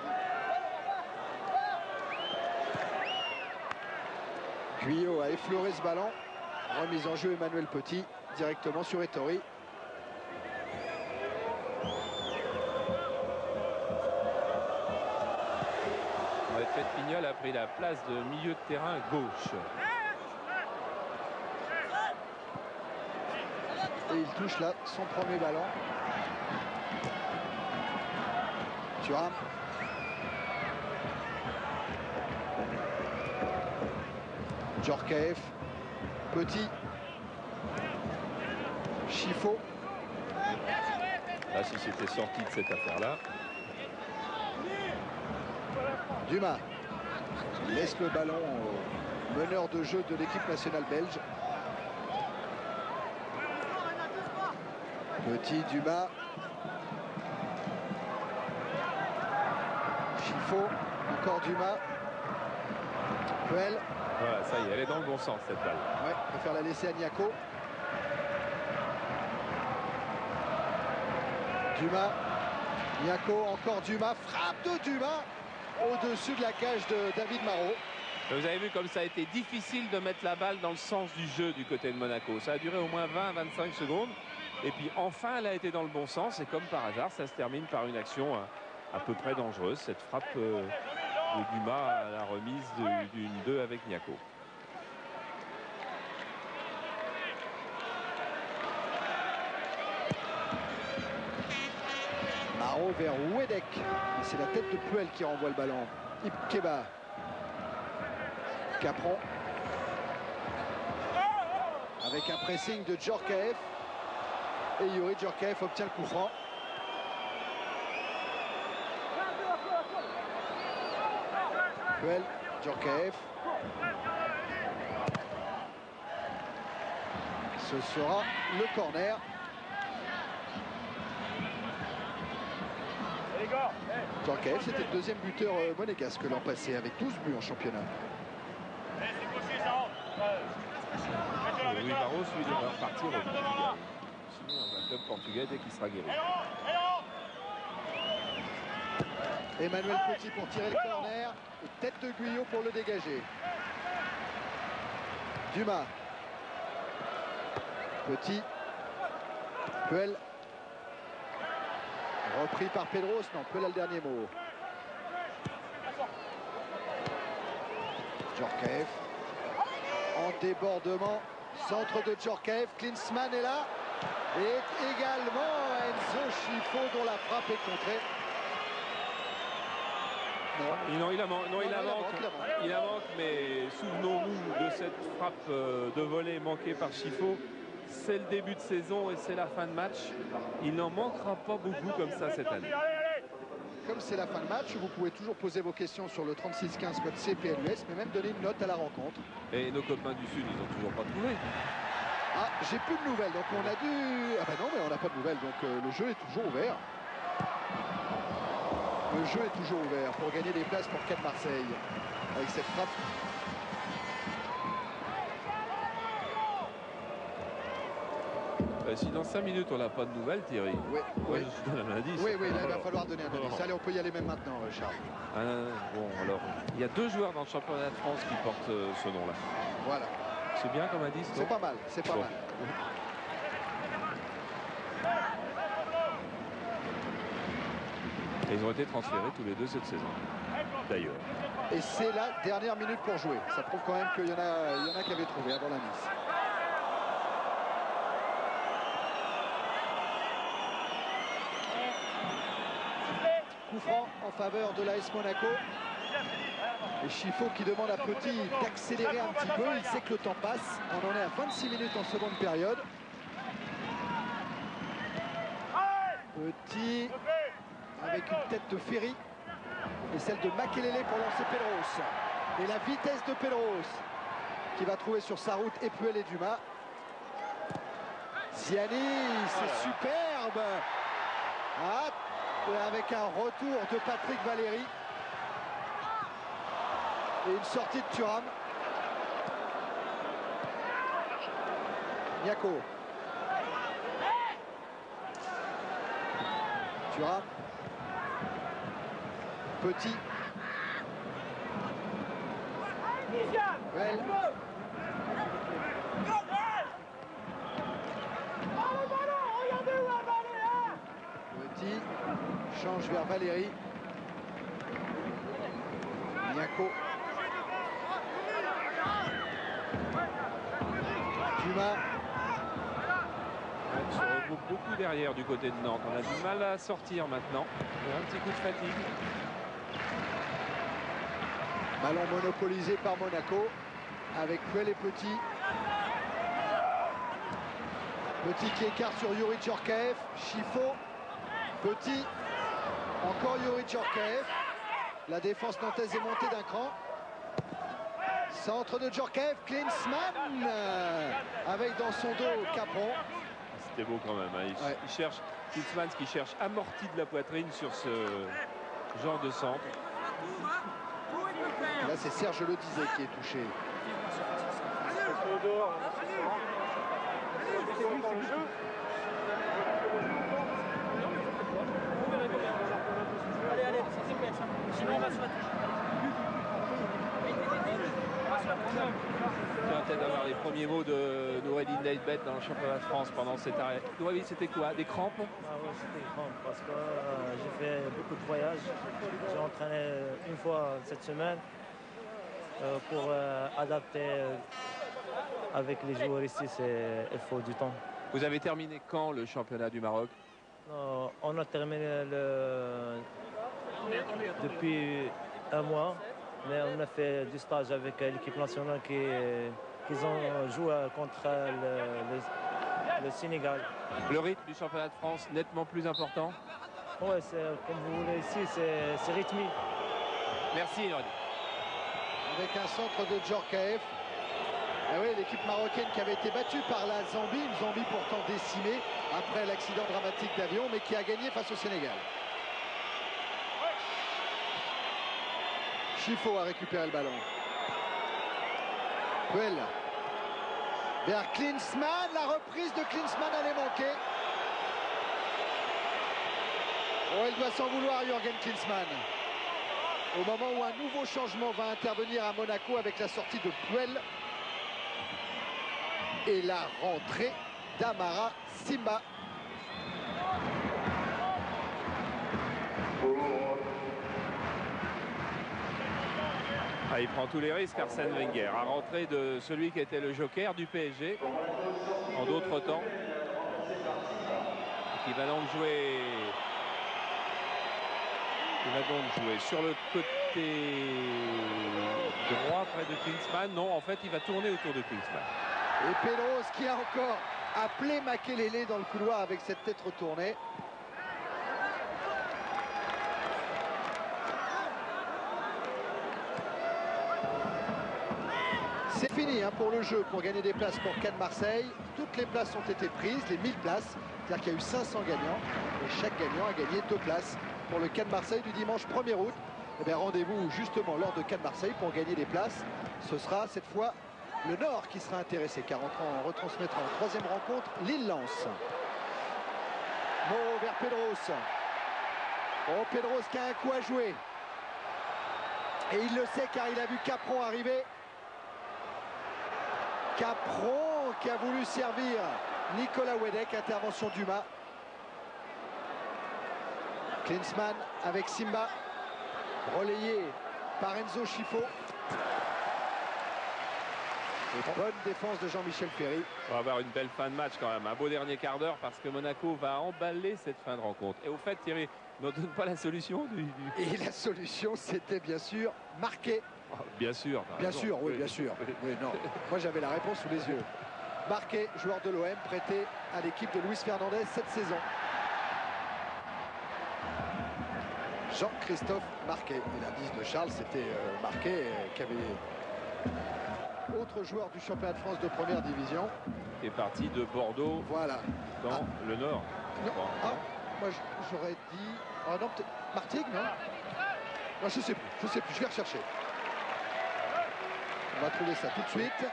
Guyot a effleuré ce ballon. Remise en jeu Emmanuel Petit directement sur Ettori. Pignol a pris la place de milieu de terrain gauche. Et il touche là son premier ballon. Thuram. Djorkaeff. Petit. Chifo. Là, si c'était sorti de cette affaire-là. Dumas laisse le ballon au meneur de jeu de l'équipe nationale belge. Petit, Dumas. Chifo, encore Dumas. Puel. Voilà, ça y est, elle est dans le bon sens cette balle. Ouais, il préfère la laisser à Niaco. Dumas. Niaco, encore Dumas. Frappe de Dumas au-dessus de la cage de David Marot. Vous avez vu comme ça a été difficile de mettre la balle dans le sens du jeu du côté de Monaco. Ça a duré au moins 20-25 secondes. Et puis enfin, elle a été dans le bon sens. Et comme par hasard, ça se termine par une action à peu près dangereuse. Cette frappe de Dumas à la remise d'une 2 avec Niaco. Marot vers Ouedec. C'est la tête de Puel qui renvoie le ballon. Ibkeba. Capron. Avec un pressing de Djorkaeff. Et Youri Djorkaeff obtient le coup franc. Puel, Djorkaeff. Ce sera le corner. Djorkaeff, c'était le deuxième buteur monégasque l'an passé avec 12 buts en championnat. Louis Barros, lui, devrait repartir au Portugal. Sinon, dans un club portugais dès qu'il sera guéri. Emmanuel Petit pour tirer le corner. Et tête de Guyot pour le dégager. Dumas. Petit. Puel. Repris par Pedros. Non, Puel a le dernier mot. Djorkaeff. En débordement. Centre de Djorkaeff. Klinsmann est là. Et également Enzo Chifo dont la frappe est contrée. Non, il la manque, mais souvenons-nous de cette frappe de volée manquée par Chifo. C'est le début de saison et c'est la fin de match. Il n'en manquera pas beaucoup comme ça cette année. Comme c'est la fin de match, vous pouvez toujours poser vos questions sur le 36-15 code CPLUS, mais même donner une note à la rencontre. Et nos copains du Sud, ils n'ont toujours pas trouvé. Ah, j'ai plus de nouvelles, donc on a dû... Ah ben non, mais on n'a pas de nouvelles, donc le jeu est toujours ouvert. Le jeu est toujours ouvert pour gagner des places pour Cannes Marseille. Avec cette frappe. Si dans 5 minutes on n'a pas de nouvelles, Thierry, oui, oui. Je donne un indice. Oui, là, il va falloir donner un indice. Allez, on peut y aller même maintenant, Charles. Bon, alors, il y a 2 joueurs dans le championnat de France qui portent ce nom-là. Voilà. C'est bien comme indice, c'est pas mal, c'est pas mal. Et ils ont été transférés tous les deux cette saison, d'ailleurs. Et c'est la dernière minute pour jouer. Ça prouve quand même qu'il y en a qui avaient trouvé avant la mise. Coup franc en faveur de l'AS Monaco. Et Chifo qui demande à Petit d'accélérer un petit peu. Il sait que le temps passe. On en est à 26 minutes en seconde période. Petit avec une tête de Ferry et celle de Makelele pour lancer Pedros. Et la vitesse de Pedros qui va trouver sur sa route Epuel et Dumas. Ziani, c'est superbe. Ah, avec un retour de Patrick Valéry. Et une sortie de Thuram. Niako. Thuram. Petit. Well. Petit. Change vers Valéry. Niako. Dumas. Ils sont beaucoup derrière du côté de Nantes. On a du mal à sortir maintenant. Il y a un petit coup de fatigue. Ballon monopolisé par Monaco avec Puel et Petit. Petit qui écarte sur Youri Djorkaeff. Chifo. Petit. Encore Youri Djorkaeff. La défense nantaise est montée d'un cran. Centre de Djorkaeff. Klinsmann avec dans son dos Capron. C'était beau quand même. Hein. Il cherche Klinsmann qui cherche amorti de la poitrine sur ce genre de centre. Là, c'est Serge Ledizet qui est touché. Allez, allez, sinon on va se battre. Peut-être d'avoir les premiers mots de Noureddine Laïdbet dans le championnat de France pendant cet arrêt. Noureddine, c'était quoi? Des crampes? Ah ouais, c'était des crampes parce que j'ai fait beaucoup de voyages. J'ai entraîné une fois cette semaine pour adapter avec les joueurs ici, il faut du temps. Vous avez terminé quand le championnat du Maroc? On a terminé depuis un mois, mais on a fait du stage avec l'équipe nationale qui ont joué contre le Sénégal. Le rythme du championnat de France nettement plus important? Oui, comme vous voulez ici, c'est rythmé. Merci Noureddine. Avec un centre de Djorkaeff. Ah oui, l'équipe marocaine qui avait été battue par la Zambie, une Zambie pourtant décimée après l'accident dramatique d'avion, mais qui a gagné face au Sénégal. Chifo a récupéré le ballon. Puel. Vers Klinsmann, la reprise de Klinsmann allait manquer. Oh, elle doit s'en vouloir, Jürgen Klinsmann. Au moment où un nouveau changement va intervenir à Monaco avec la sortie de Puel et la rentrée d'Amara Simba. Ah, il prend tous les risques, Arsène Wenger, à rentrer de celui qui était le joker du PSG en d'autres temps, qui va donc jouer. Il va donc jouer sur le côté droit près de Klinsmann. Non, en fait, il va tourner autour de Klinsmann. Et Pedros qui a encore appelé Makelele dans le couloir avec cette tête retournée. C'est fini hein, pour le jeu, pour gagner des places pour Cannes Marseille. Toutes les places ont été prises, les 1000 places. C'est-à-dire qu'il y a eu 500 gagnants et chaque gagnant a gagné 2 places pour le Cannes Marseille du dimanche 1er août. Et bien rendez-vous justement lors de Cannes Marseille pour gagner des places. Ce sera cette fois le Nord qui sera intéressé car on retransmettra en 3e rencontre Lille-Lens. Mo vers Pedros. Oh, Pedros qui a un coup à jouer. Et il le sait car il a vu Capron arriver. Capron qui a voulu servir Nicolas Wedek, intervention Dumas. Klinsmann avec Simba, relayé par Enzo Schifo. Et bonne défense de Jean-Michel Ferry. On va avoir une belle fin de match quand même. Un beau dernier quart d'heure parce que Monaco va emballer cette fin de rencontre. Et au fait, Thierry, ne donne pas la solution Et la solution, c'était bien sûr marquer. Oh, bien sûr. Bien sûr, oui, bien sûr. Oui, non. Moi, j'avais la réponse sous les yeux. Marqué, joueur de l'OM, prêté à l'équipe de Luis Fernandez cette saison. Jean-Christophe Marquet. Et l'indice de Charles, c'était Marquet qui avait... Autre joueur du championnat de France de première division. Qui est parti de Bordeaux voilà. Dans le Nord. Non. Ah, moi, j'aurais dit... Ah non, peut-être Martigues, non? Non, je sais plus, je vais rechercher. On va trouver ça tout de suite.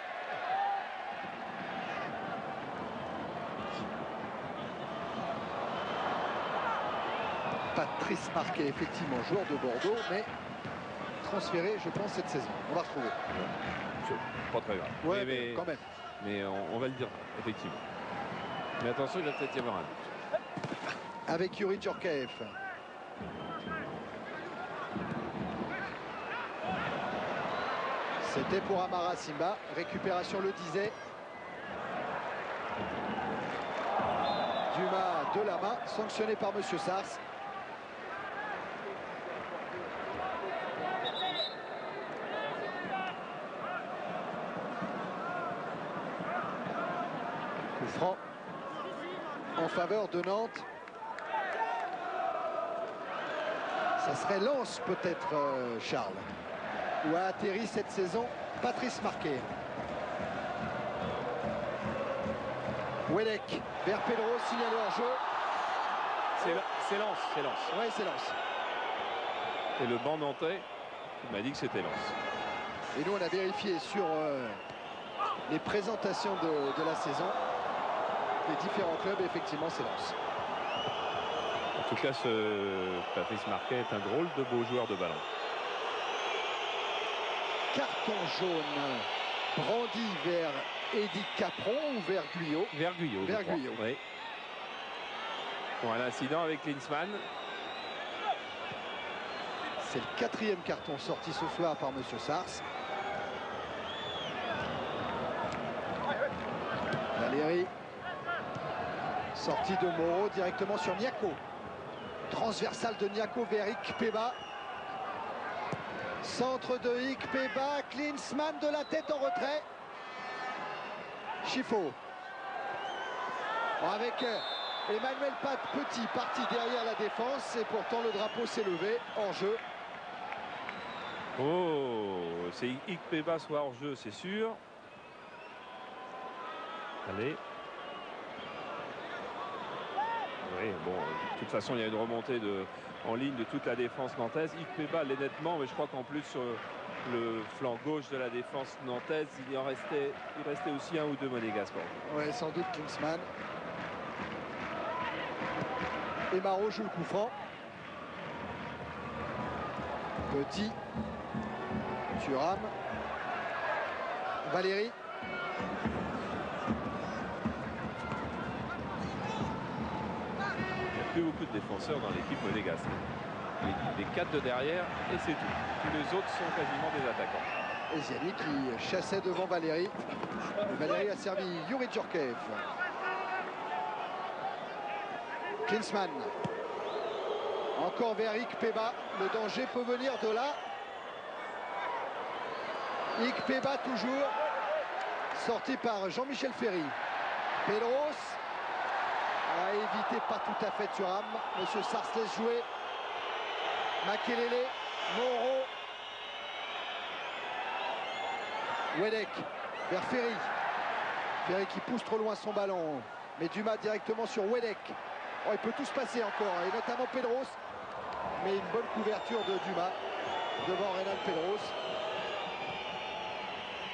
Patrice Marquet, effectivement, joueur de Bordeaux, mais transféré, je pense, cette saison. On va retrouver. Pas très grave. Ouais, mais quand même. Mais on va le dire, effectivement. Mais attention, il va peut-être y avoir un but. Avec Yuri Djorkaeff. C'était pour Amara Simba. Récupération le disait. Dumas de la main, sanctionné par Monsieur Sars. Coup franc en faveur de Nantes. Ça serait Lens peut-être, Charles, où a atterri cette saison Patrice Marquet. Wedek vers Pedro, signalé hors jeu. C'est Lens. Oui, c'est Lens. Et le banc nantais, il m'a dit que c'était Lens. Et nous, on a vérifié sur les présentations de la saison. Les différents clubs, effectivement, c'est Lens. En tout cas, ce Patrice Marquet est un drôle de beau joueur de ballon. Carton jaune brandi vers Eddy Capron ou vers Guyot? Vers Guyot. Vers Guyot. Oui. Bon, un incident avec Klinsmann. C'est le 4e carton sorti ce soir par Monsieur Sars. Valéry. Sortie de Moreau directement sur Niako. Transversal de Niako vers Ikpeba. Centre de Ikpeba. Klinsmann de la tête en retrait. Schifo. Avec Emmanuel Petit parti derrière la défense. Et pourtant le drapeau s'est levé. Hors jeu. Oh, c'est Ikpeba soit hors jeu, c'est sûr. Allez. Oui, bon, de toute façon, il y a une remontée en ligne de toute la défense nantaise. Ikpeba l'est nettement, mais je crois qu'en plus, sur le flanc gauche de la défense nantaise, il restait aussi un ou deux monégasques. Oui, sans doute Klinsmann. Et Marot joue le coup franc. Petit. Thuram. Valéry. Plus beaucoup de défenseurs dans l'équipe monégasque. Les 4 de derrière et c'est tout. Tous les autres sont quasiment des attaquants. Et Ziani qui chassait devant Valéry. Et Valéry a servi Yuri Djorkaeff. Klinsmann. Encore vers Ikpeba. Le danger peut venir de là. Ikpeba toujours. Sorti par Jean-Michel Ferry. Pedros. A évité pas tout à fait Thuram. Monsieur Sars laisse jouer. Makelele, Moreau. Wedek vers Ferry. Ferry qui pousse trop loin son ballon. Mais Dumas directement sur Wedek. Oh, il peut tout se passer encore, et notamment Pedros. Mais une bonne couverture de Dumas devant Renan Pedros.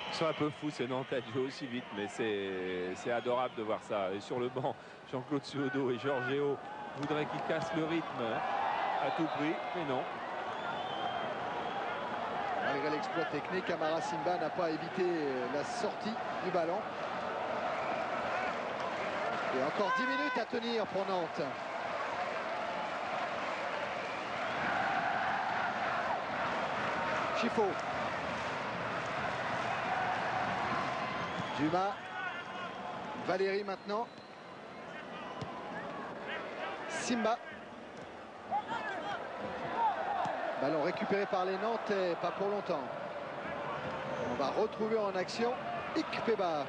Ils sont un peu fous ces Nantais de jouer aussi vite, mais c'est adorable de voir ça. Et sur le banc, Jean-Claude Suodo et Georgeo voudraient qu'ils cassent le rythme à tout prix, mais non. Malgré l'exploit technique, Amara Simba n'a pas évité la sortie du ballon. Et encore 10 minutes à tenir pour Nantes. Chifo. Dumas. Valérie maintenant. Simba. Ballon récupéré par les Nantais, pas pour longtemps. On va retrouver en action Ikpeba.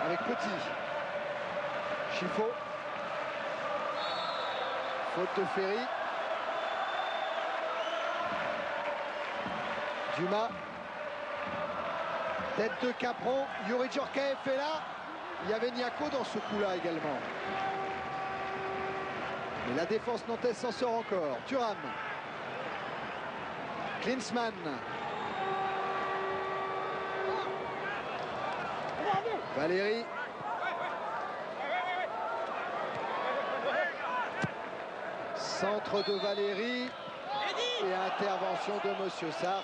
Avec Petit. Chifo. Faute de Ferry. Dumas. Tête de Capron. Youri Djorkaeff est là. Il y avait Niako dans ce coup-là également. Et la défense nantaise s'en sort encore. Thuram. Klinsmann. Valérie. Centre de Valérie. Et intervention de Monsieur Sars.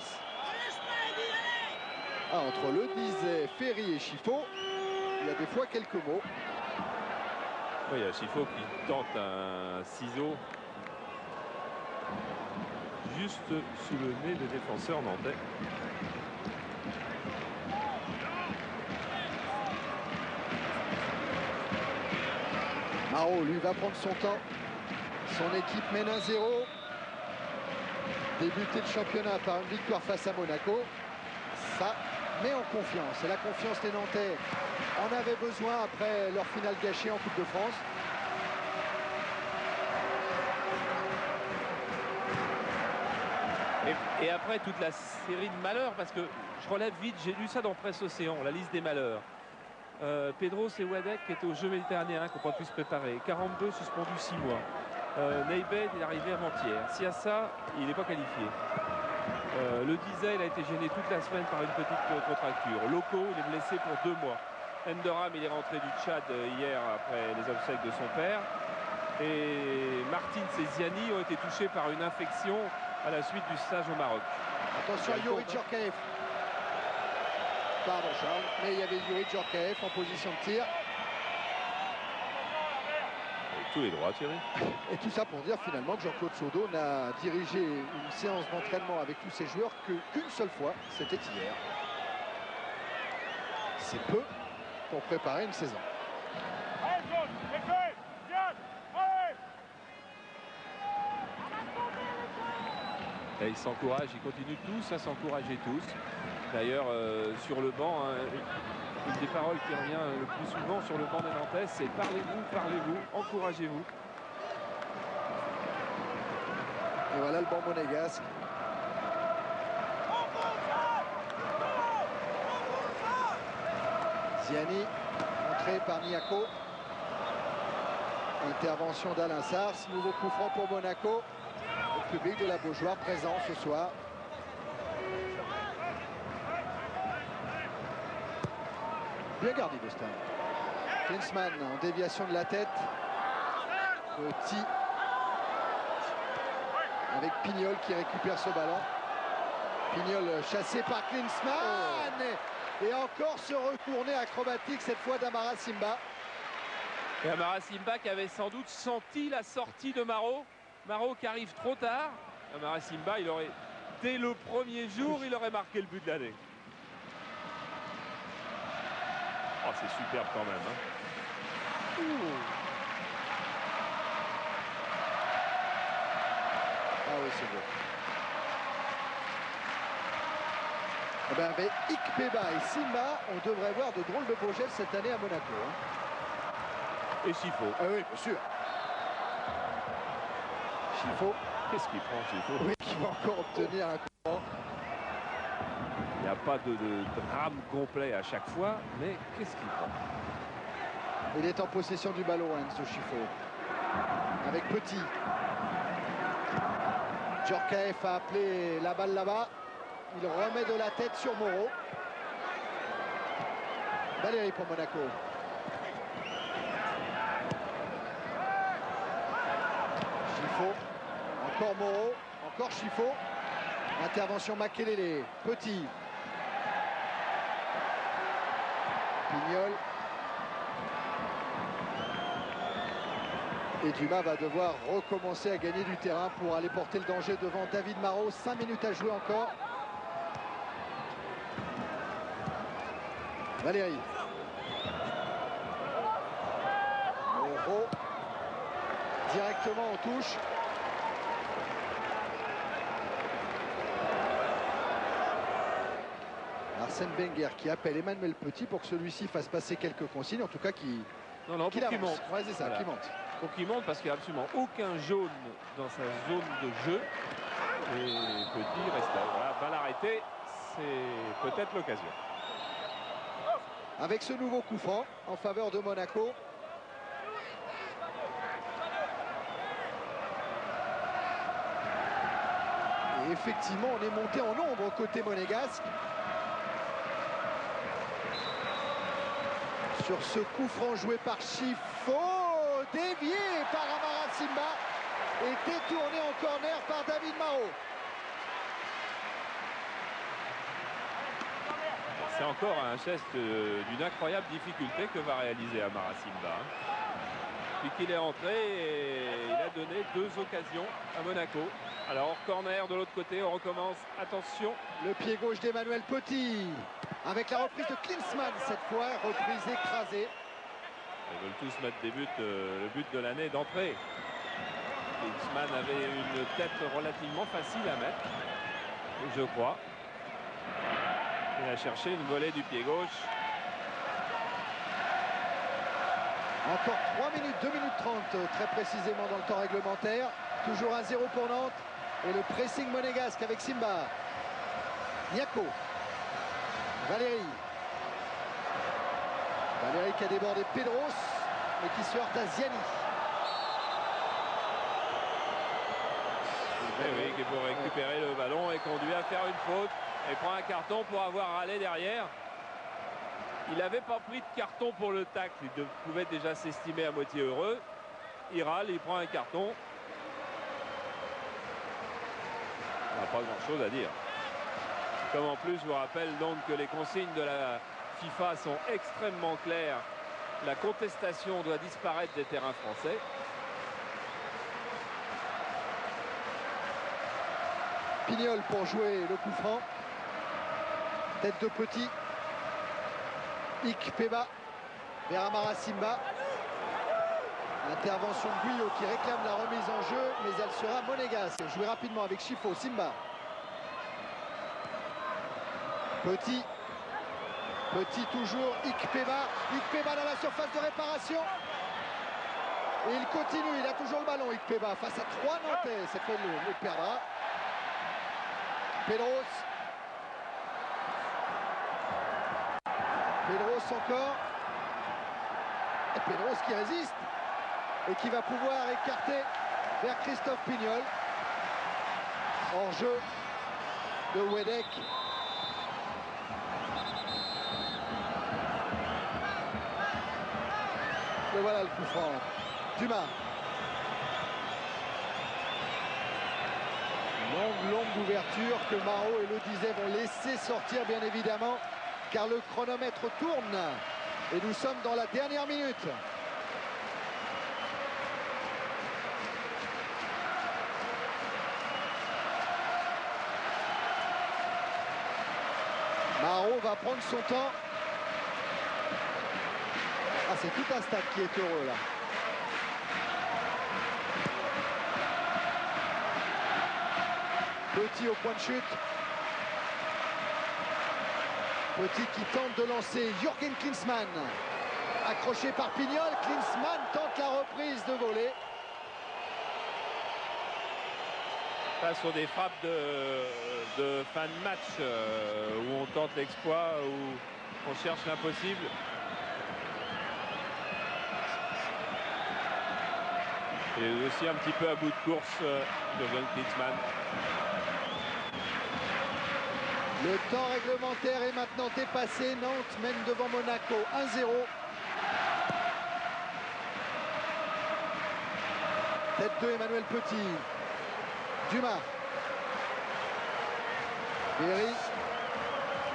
Ah, entre le disait Ferry et Chifo, il y a des fois quelques mots. Oui, il y a Chifo qui tente un ciseau juste sous le nez des défenseurs nantais. Marot, lui, va prendre son temps. Son équipe mène 1-0. Débuter le championnat par une victoire face à Monaco, ça met en confiance. Et la confiance des Nantais en avait besoin après leur finale gâchée en Coupe de France. Et après toute la série de malheurs, parce que je relève vite, j'ai lu ça dans Presse Océan, la liste des malheurs. Pedros et Wadek qui étaient aux Jeux méditerranéens, qui n'ont pas pu se préparer. 42 suspendus 6 mois. Neybet est arrivé avant-hier. Siassa, il n'est pas qualifié. Le Disait, il a été gêné toute la semaine par une petite contracture. Loco, il est blessé pour 2 mois. Endoram, il est rentré du Tchad hier après les obsèques de son père. Et Martins et Ziani ont été touchés par une infection à la suite du stage au Maroc. Attention à Youri Djorkaeff. Pardon Charles, mais il y avait Youri Djorkaeff en position de tir. Tous les droits, Thierry. Et tout ça pour dire finalement que Jean-Claude Saudeau n'a dirigé une séance d'entraînement avec tous ses joueurs qu'une seule fois, c'était hier. C'est peu pour préparer une saison. Et ils s'encouragent, ils continuent tous à s'encourager tous. D'ailleurs, sur le banc, hein, une des paroles qui revient le plus souvent sur le banc des Nantais, c'est parlez-vous, parlez-vous, encouragez-vous. Et voilà le banc monégasque. Ziani, entré par Niako. Intervention d'Alain Sars, nouveau coup franc pour Monaco. Le public de la Beaujoire présent ce soir. Bien gardé de Stein. Klinsmann en déviation de la tête. Petit. Avec Pignol qui récupère ce ballon. Pignol chassé par Klinsmann. Et encore ce retourné acrobatique cette fois d'Amara Simba. Et Amara Simba qui avait sans doute senti la sortie de Marot. Marot qui arrive trop tard. Amara Simba, il aurait, dès le premier jour, il aurait marqué le but de l'année. Oh, c'est superbe quand même. Hein. Ah oui, c'est beau. Eh ben, avec Ikpeba et Simba, on devrait voir de drôles de beaux gestes cette année à Monaco. Hein. Et Chifo. Ah oui, bien sûr. Chifo. Qu'est-ce qu'il prend, Chifo? Oui, qui va encore obtenir un coup. Il n'y a pas de drame complet à chaque fois, mais qu'est-ce qu'il prend? Il est en possession du ballon, Enzo Chifo. Avec Petit. Djorkaeff a appelé la balle là-bas. Il remet de la tête sur Moreau. Valérie pour Monaco. Chifo. Encore Moreau. Encore Chifo. Intervention Makelele. Petit. Pignol. Et Dumas va devoir recommencer à gagner du terrain pour aller porter le danger devant David Marot. 5 minutes à jouer encore. Valérie. Moreau. Directement en touche. Arsène Wenger qui appelle Emmanuel Petit pour que celui-ci fasse passer quelques consignes, en tout cas qui Non, pour qu'il monte. Ouais, c'est ça, Voilà. qui monte. Pour qu'il monte parce qu'il n'y a absolument aucun jaune dans sa zone de jeu. Et Petit reste là. Voilà, balle arrêtée, c'est peut-être l'occasion. Avec ce nouveau coup franc en faveur de Monaco. Et effectivement, on est monté en nombre côté monégasque. Sur ce coup franc joué par Chifo, dévié par Amara Simba et détourné en corner par David Marot. C'est encore un geste d'une incroyable difficulté que va réaliser Amara Simba. Puis qu'il est rentré, il a donné 2 occasions à Monaco. Alors corner de l'autre côté, on recommence. Attention. Le pied gauche d'Emmanuel Petit. Avec la reprise de Klinsmann cette fois, reprise écrasée. Ils veulent tous mettre des buts, le but de l'année d'entrée. Klinsmann avait une tête relativement facile à mettre, je crois. Il a cherché une volée du pied gauche. Encore 3 minutes, 2 minutes 30 très précisément dans le temps réglementaire. Toujours 1-0 pour Nantes. Et le pressing monégasque avec Simba. Niako. Valérie. Valérie qui a débordé Pedros, mais qui se heurte à Ziani. Et oui, qui pour récupérer le ballon et conduit à faire une faute. Et prend un carton pour avoir râlé derrière. Il n'avait pas pris de carton pour le tacle. Il pouvait déjà s'estimer à moitié heureux. Il râle, il prend un carton. On n'a pas grand-chose à dire. Comme en plus, je vous rappelle donc que les consignes de la FIFA sont extrêmement claires. La contestation doit disparaître des terrains français. Pignol pour jouer le coup franc. Tête de Petit. Ikpeba vers Amara Simba. Intervention de Guyot qui réclame la remise en jeu, mais elle sera monégasque. Jouer rapidement avec Chifo, Simba. Petit. Petit toujours, Ikpeba. Ikpeba dans la surface de réparation. Et il continue, il a toujours le ballon, Ikpeba, face à 3 Nantais. Cette fois, il le perdra. Pedros. Pedros encore. Et Pedros qui résiste. Et qui va pouvoir écarter vers Christophe Pignol. Hors jeu de Wedek. Et voilà le coup franc. Dumas. Longue ouverture que Marot et le disait vont laisser sortir bien évidemment, car le chronomètre tourne et nous sommes dans la dernière minute. Marot va prendre son temps. Ah, c'est tout un stade qui est heureux là. Petit au point de chute. Petit qui tente de lancer Jürgen Klinsmann. Accroché par Pignol. Klinsmann tente la reprise de volée. Pas sur des frappes de fin de match où on tente l'exploit, où on cherche l'impossible. Et aussi un petit peu à bout de course Jürgen Klinsmann. Le temps réglementaire est maintenant dépassé. Nantes mène devant Monaco 1-0. Tête de Emmanuel Petit. Dumas. Berry.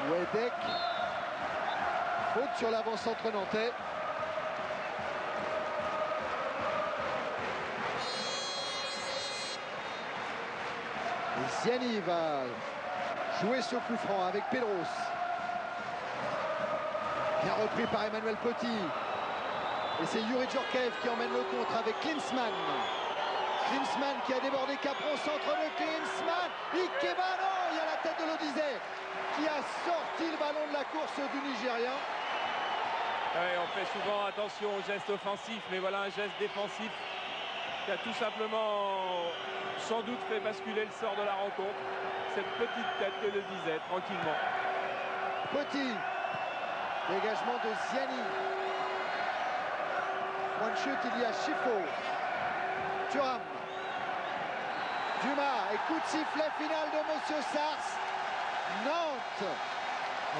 Wedek. Faute sur l'avant-centre nantais. Et Ziani va jouer ce coup franc avec Pedros. Bien repris par Emmanuel Petit. Et c'est Yuri Djorkaeff qui emmène le contre avec Klinsmann. Klinsmann qui a débordé Capron, centre de Klinsmann. Ikeba, non, il y a la tête de l'Odyssée qui a sorti le ballon de la course du Nigérian. Ouais, on fait souvent attention aux gestes offensifs, mais voilà un geste défensif qui a tout simplement sans doute fait basculer le sort de la rencontre. Cette petite tête que le disait tranquillement. Petit. Dégagement de Ziani. Point de chute, il y a Chifo. Thuram. Dumas et coup de sifflet final de Monsieur Sars. Nantes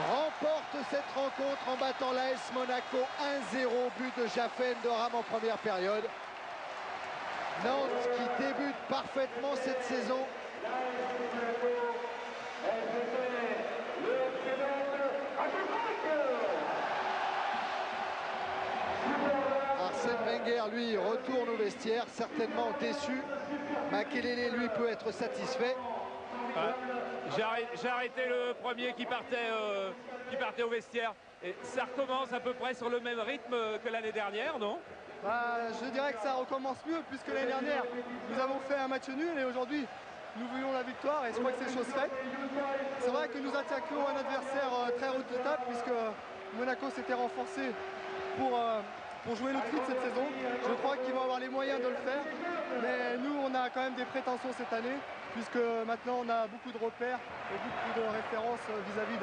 remporte cette rencontre en battant l'AS Monaco 1-0, but de Jaffen de Ram en première période. Nantes qui débute parfaitement cette saison. Arsène Wenger, lui, retourne au vestiaire, certainement déçu. Makelele, lui, peut être satisfait. J'ai arrêté le premier qui partait au vestiaire. Et ça recommence à peu près sur le même rythme que l'année dernière, non? Je dirais que ça recommence mieux puisque l'année dernière, nous avons fait un match nul et aujourd'hui, nous voulons la victoire et je crois que c'est chose faite. C'est vrai que nous attaquons un adversaire très redoutable puisque Monaco s'était renforcé pour jouer le titre cette saison. Je crois qu'ils vont avoir les moyens de le faire. Mais nous, on a quand même des prétentions cette année puisque maintenant on a beaucoup de repères et beaucoup de références vis-à-vis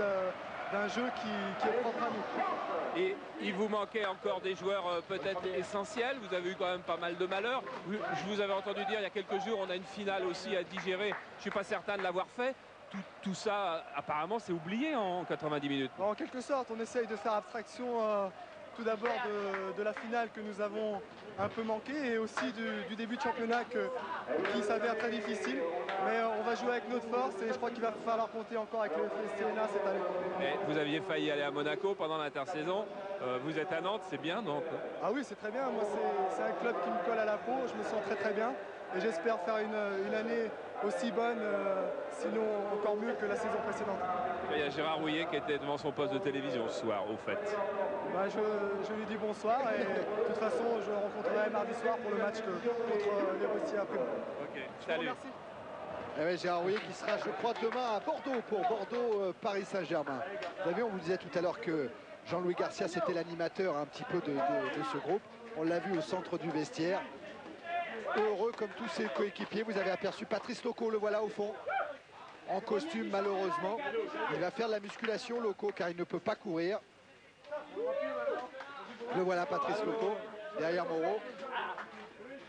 d'un jeu qui est propre à nous. Et il vous manquait encore des joueurs peut-être essentiels. Vous avez eu quand même pas mal de malheur. Je vous avais entendu dire il y a quelques jours, on a une finale aussi à digérer. Je ne suis pas certain de l'avoir fait. Tout ça, apparemment, c'est oublié en 90 minutes. En quelque sorte, on essaye de faire abstraction tout d'abord de la finale que nous avons un peu manqué et aussi du début de championnat qui s'avère très difficile. Mais on va jouer avec notre force et je crois qu'il va falloir compter encore avec le FCNA cette année. Et vous aviez failli aller à Monaco pendant l'intersaison. Vous êtes à Nantes, c'est bien donc? Ah oui, c'est très bien. Moi, c'est un club qui me colle à la peau. Je me sens très très bien et j'espère faire une année aussi bonne, sinon encore mieux que la saison précédente. Il y a Gérard Rouillet qui était devant son poste de télévision ce soir, au fait. Je lui dis bonsoir et de toute façon, je le rencontrerai mardi soir pour le match contre les Russes après. Ok, salut. Merci. Eh oui, Gérard Rouillet qui sera, je crois, demain à Bordeaux pour Bordeaux-Paris Saint-Germain. Vous savez, on vous disait tout à l'heure que Jean-Louis Garcia, c'était l'animateur un petit peu de ce groupe. On l'a vu au centre du vestiaire. Heureux comme tous ses coéquipiers. Vous avez aperçu Patrice Loco, le voilà au fond. En costume, malheureusement. Il va faire de la musculation, Loco, car il ne peut pas courir. Le voilà, Patrice Loco, derrière Moreau.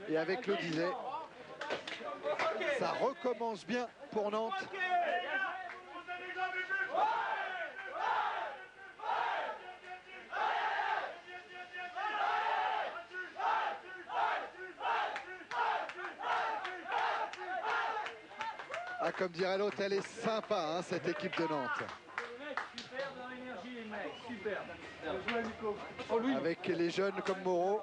Et avec le disait, ça recommence bien pour Nantes. Ah, comme dirait l'autre, elle est sympa, hein, cette équipe de Nantes. Super dans l'énergie, les mecs, super. Avec les jeunes comme Moreau.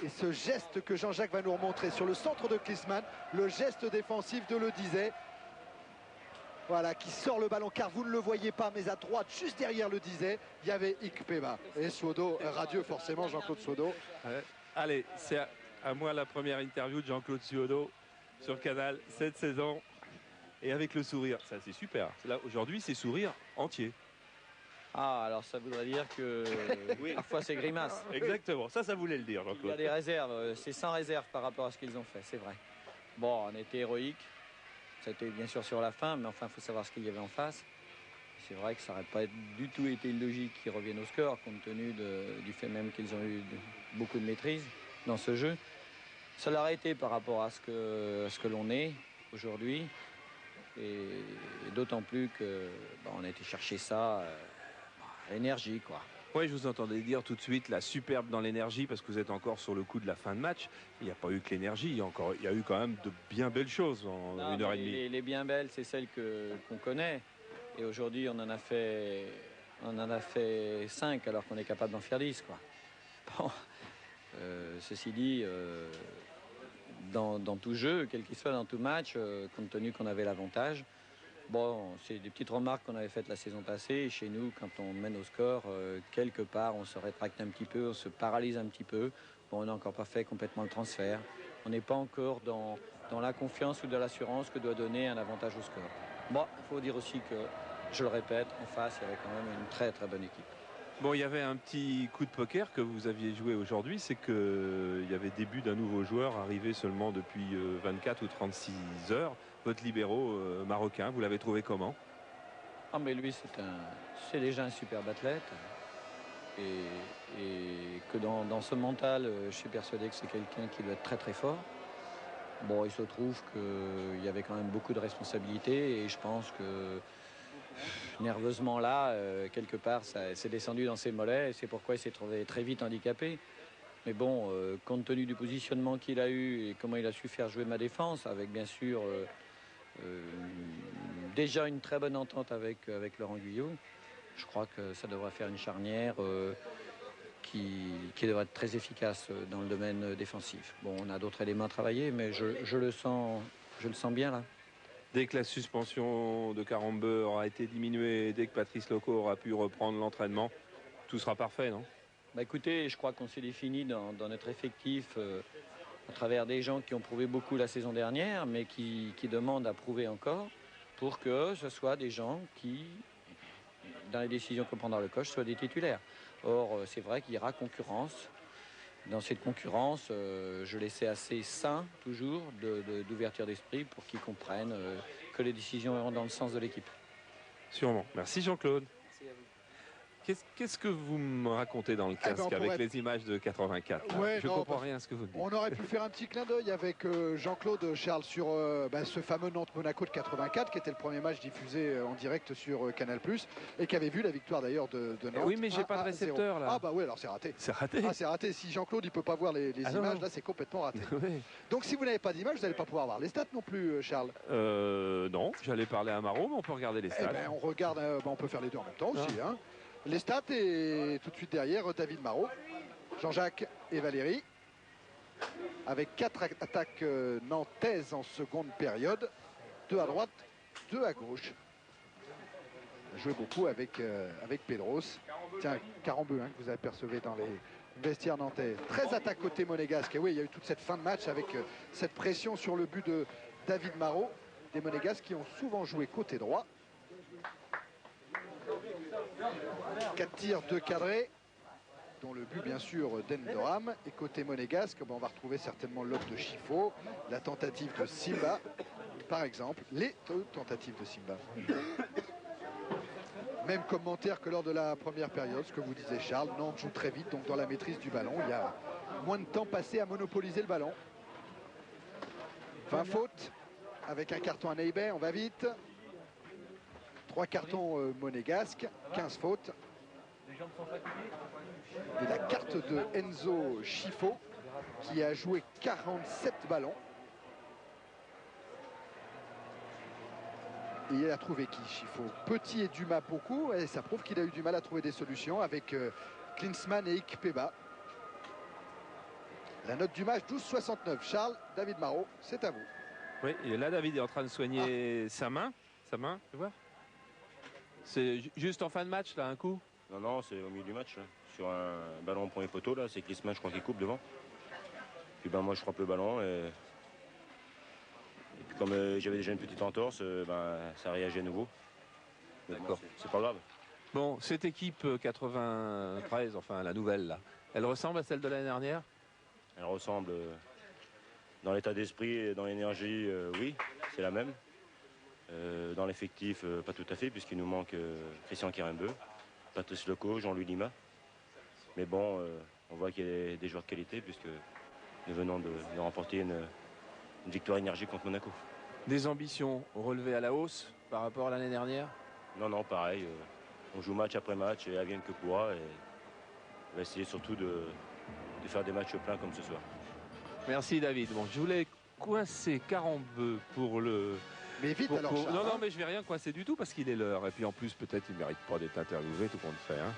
Et ce geste que Jean-Jacques va nous remontrer sur le centre de Klinsmann, le geste défensif de le disait. Voilà, qui sort le ballon, car vous ne le voyez pas, mais à droite, juste derrière le disait, il y avait Ikpeba. Et Suodo, radieux forcément, Jean-Claude Suodo. Allez, c'est à moi la première interview de Jean-Claude Suodo sur Canal cette saison. Et avec le sourire, ça c'est super. Là, aujourd'hui, c'est sourire entier. Ah, alors ça voudrait dire que Oui. parfois c'est grimace. Exactement, ça voulait le dire, Il y a Jean-Claude. des réserves, c'est sans réserve par rapport à ce qu'ils ont fait, c'est vrai. Bon, on était héroïque, c'était bien sûr sur la fin, mais enfin, il faut savoir ce qu'il y avait en face. C'est vrai que ça n'aurait pas du tout été illogique qu'ils reviennent au score, compte tenu du fait même qu'ils ont eu beaucoup de maîtrise dans ce jeu. Ça l'aurait été par rapport à ce que l'on est aujourd'hui. Et d'autant plus que on a été chercher ça à l'énergie, quoi. Oui, je vous entendais dire tout de suite la superbe dans l'énergie parce que vous êtes encore sur le coup de la fin de match. Il n'y a pas eu que l'énergie, il y a eu quand même de bien belles choses en Non, 1 heure et demie. Les bien belles, c'est celles qu'on connaît. Et aujourd'hui, on en a fait 5 alors qu'on est capable d'en faire 10, quoi. Bon, ceci dit, dans tout jeu, quel qu'il soit dans tout match, compte tenu qu'on avait l'avantage. Bon, c'est des petites remarques qu'on avait faites la saison passée. Et chez nous, quand on mène au score, quelque part, on se rétracte un petit peu, on se paralyse un petit peu. Bon, on n'a encore pas fait complètement le transfert. On n'est pas encore dans la confiance ou de l'assurance que doit donner un avantage au score. Bon, il faut dire aussi que, je le répète, en face, il y avait quand même une très très bonne équipe. Bon, il y avait un petit coup de poker que vous aviez joué aujourd'hui, c'est qu'il y avait début d'un nouveau joueur arrivé seulement depuis 24 ou 36 heures. Votre libéro marocain, vous l'avez trouvé comment? Ah, mais lui, c'est déjà un superbe athlète. Et que dans ce mental, je suis persuadé que c'est quelqu'un qui doit être très très fort. Bon, il se trouve qu'il y avait quand même beaucoup de responsabilités et je pense que nerveusement là, quelque part, ça s'est descendu dans ses mollets et c'est pourquoi il s'est trouvé très vite handicapé. Mais bon, compte tenu du positionnement qu'il a eu et comment il a su faire jouer ma défense, avec bien sûr déjà une très bonne entente avec Laurent Guyot, je crois que ça devrait faire une charnière qui devrait être très efficace dans le domaine défensif. Bon, on a d'autres éléments à travailler, mais je le sens bien là. Dès que la suspension de Carambeu aura été diminuée, dès que Patrice Loco aura pu reprendre l'entraînement, tout sera parfait, non? Bah écoutez, je crois qu'on s'est défini dans notre effectif à travers des gens qui ont prouvé beaucoup la saison dernière, mais qui demandent à prouver encore pour que ce soit des gens qui, dans les décisions que prendra le coach, soient des titulaires. Or, c'est vrai qu'il y aura concurrence. Dans cette concurrence, je laissais assez sain, toujours, d'ouverture d'esprit pour qu'ils comprennent que les décisions iront dans le sens de l'équipe. Sûrement. Merci Jean-Claude. Qu'est-ce que vous me racontez dans le casque avec les images de 84 ouais, je ne comprends rien à ce que vous dites. On aurait pu faire un petit clin d'œil avec Jean-Claude Charles sur ce fameux Nantes-Monaco de 84 qui était le premier match diffusé en direct sur Canal+, et qui avait vu la victoire d'ailleurs de Nantes. Oui, mais j'ai pas de récepteur là. Ah bah oui, alors c'est raté. C'est raté. Ah, c'est raté. Si Jean-Claude il peut pas voir les images, là c'est complètement raté. Oui. Donc si vous n'avez pas d'image, vous n'allez pas pouvoir voir les stats non plus, Charles. Non, j'allais parler à Maro, mais on peut regarder les stats. Eh ben, on regarde, on peut faire les deux en même temps aussi. Hein. Les stats et tout de suite derrière David Marot, Jean-Jacques et Valérie, avec 4 attaques nantaises en seconde période, 2 à droite, 2 à gauche. On a joué beaucoup avec Pedros. Tiens, Carambeu que vous apercevez dans les vestiaires nantais. 13 attaques côté monégasque. Et oui, il y a eu toute cette fin de match avec cette pression sur le but de David Marot. Des monégasques qui ont souvent joué côté droit. 4 tirs, 2 cadrés, dont le but bien sûr d'Endoram. Et côté monégasque, on va retrouver certainement l'autre de Chifo, la tentative de Simba, par exemple, les tentatives de Simba. Même commentaire que lors de la première période, ce que vous disiez Charles, Nantes joue très vite, donc dans la maîtrise du ballon, il y a moins de temps passé à monopoliser le ballon. 20 fautes, avec un carton à Neibert, on va vite. 3 cartons monégasques, 15 fautes. Et la carte de Enzo Chifo, qui a joué 47 ballons. Et il a trouvé qui, Chifo? Petit et Dumas beaucoup, et ça prouve qu'il a eu du mal à trouver des solutions avec Klinsmann et Ikpeba. La note du match, 12,69. Charles, David Marot, c'est à vous. Oui, et là David est en train de soigner sa main, tu vois? C'est juste en fin de match, là, un coup? Non, c'est au milieu du match, là. Sur un ballon au premier poteau, là, c'est Klinsmann, je crois, qui coupe devant. Puis moi, je frappe le ballon et puis comme j'avais déjà une petite entorse, ça réagit à nouveau. D'accord. C'est pas grave. Bon, cette équipe 93, enfin la nouvelle, là, elle ressemble à celle de l'année dernière? Elle ressemble dans l'état d'esprit et dans l'énergie, oui, c'est la même. Dans l'effectif, pas tout à fait, puisqu'il nous manque Christian Carambeu, Patrice Loco, Jean-Louis Lima. Mais bon, on voit qu'il y a des joueurs de qualité, puisque nous venons de remporter une victoire énergique contre Monaco. Des ambitions relevées à la hausse par rapport à l'année dernière? Non, pareil. On joue match après match et advienne que pourra. Et on va essayer surtout de faire des matchs pleins comme ce soir. Merci David. Bon, je voulais coincer Carambeu pour le Mais vite alors, Charles, non, hein. non, mais je vais rien coincer du tout parce qu'il est l'heure. Et puis en plus, peut-être il ne mérite pas d'être interviewé, tout compte fait. Hein.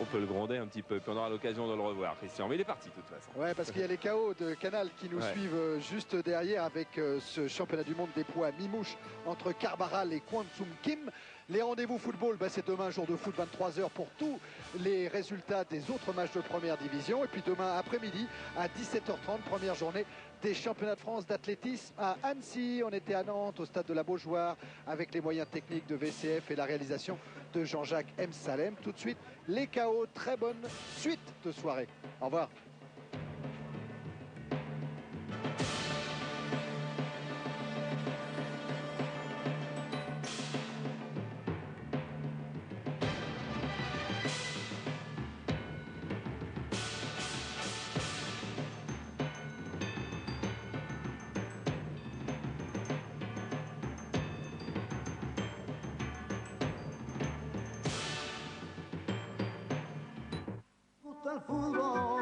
On peut le gronder un petit peu. Puis on aura l'occasion de le revoir, Christian. Mais il est parti, de toute façon. Ouais, parce qu'il y a les KO de Canal qui nous suivent juste derrière avec ce championnat du monde des poids mi-mouche entre Carbaral et Kwang Sum Kim. Les rendez-vous football, c'est demain, jour de foot, 23h pour tous les résultats des autres matchs de première division. Et puis demain après-midi, à 17h30, première journée des championnats de France d'athlétisme à Annecy. On était à Nantes, au stade de la Beaujoire, avec les moyens techniques de VCF et la réalisation de Jean-Jacques M. Salem. Tout de suite, les KO. Très bonne suite de soirée. Au revoir. Gusta el fútbol.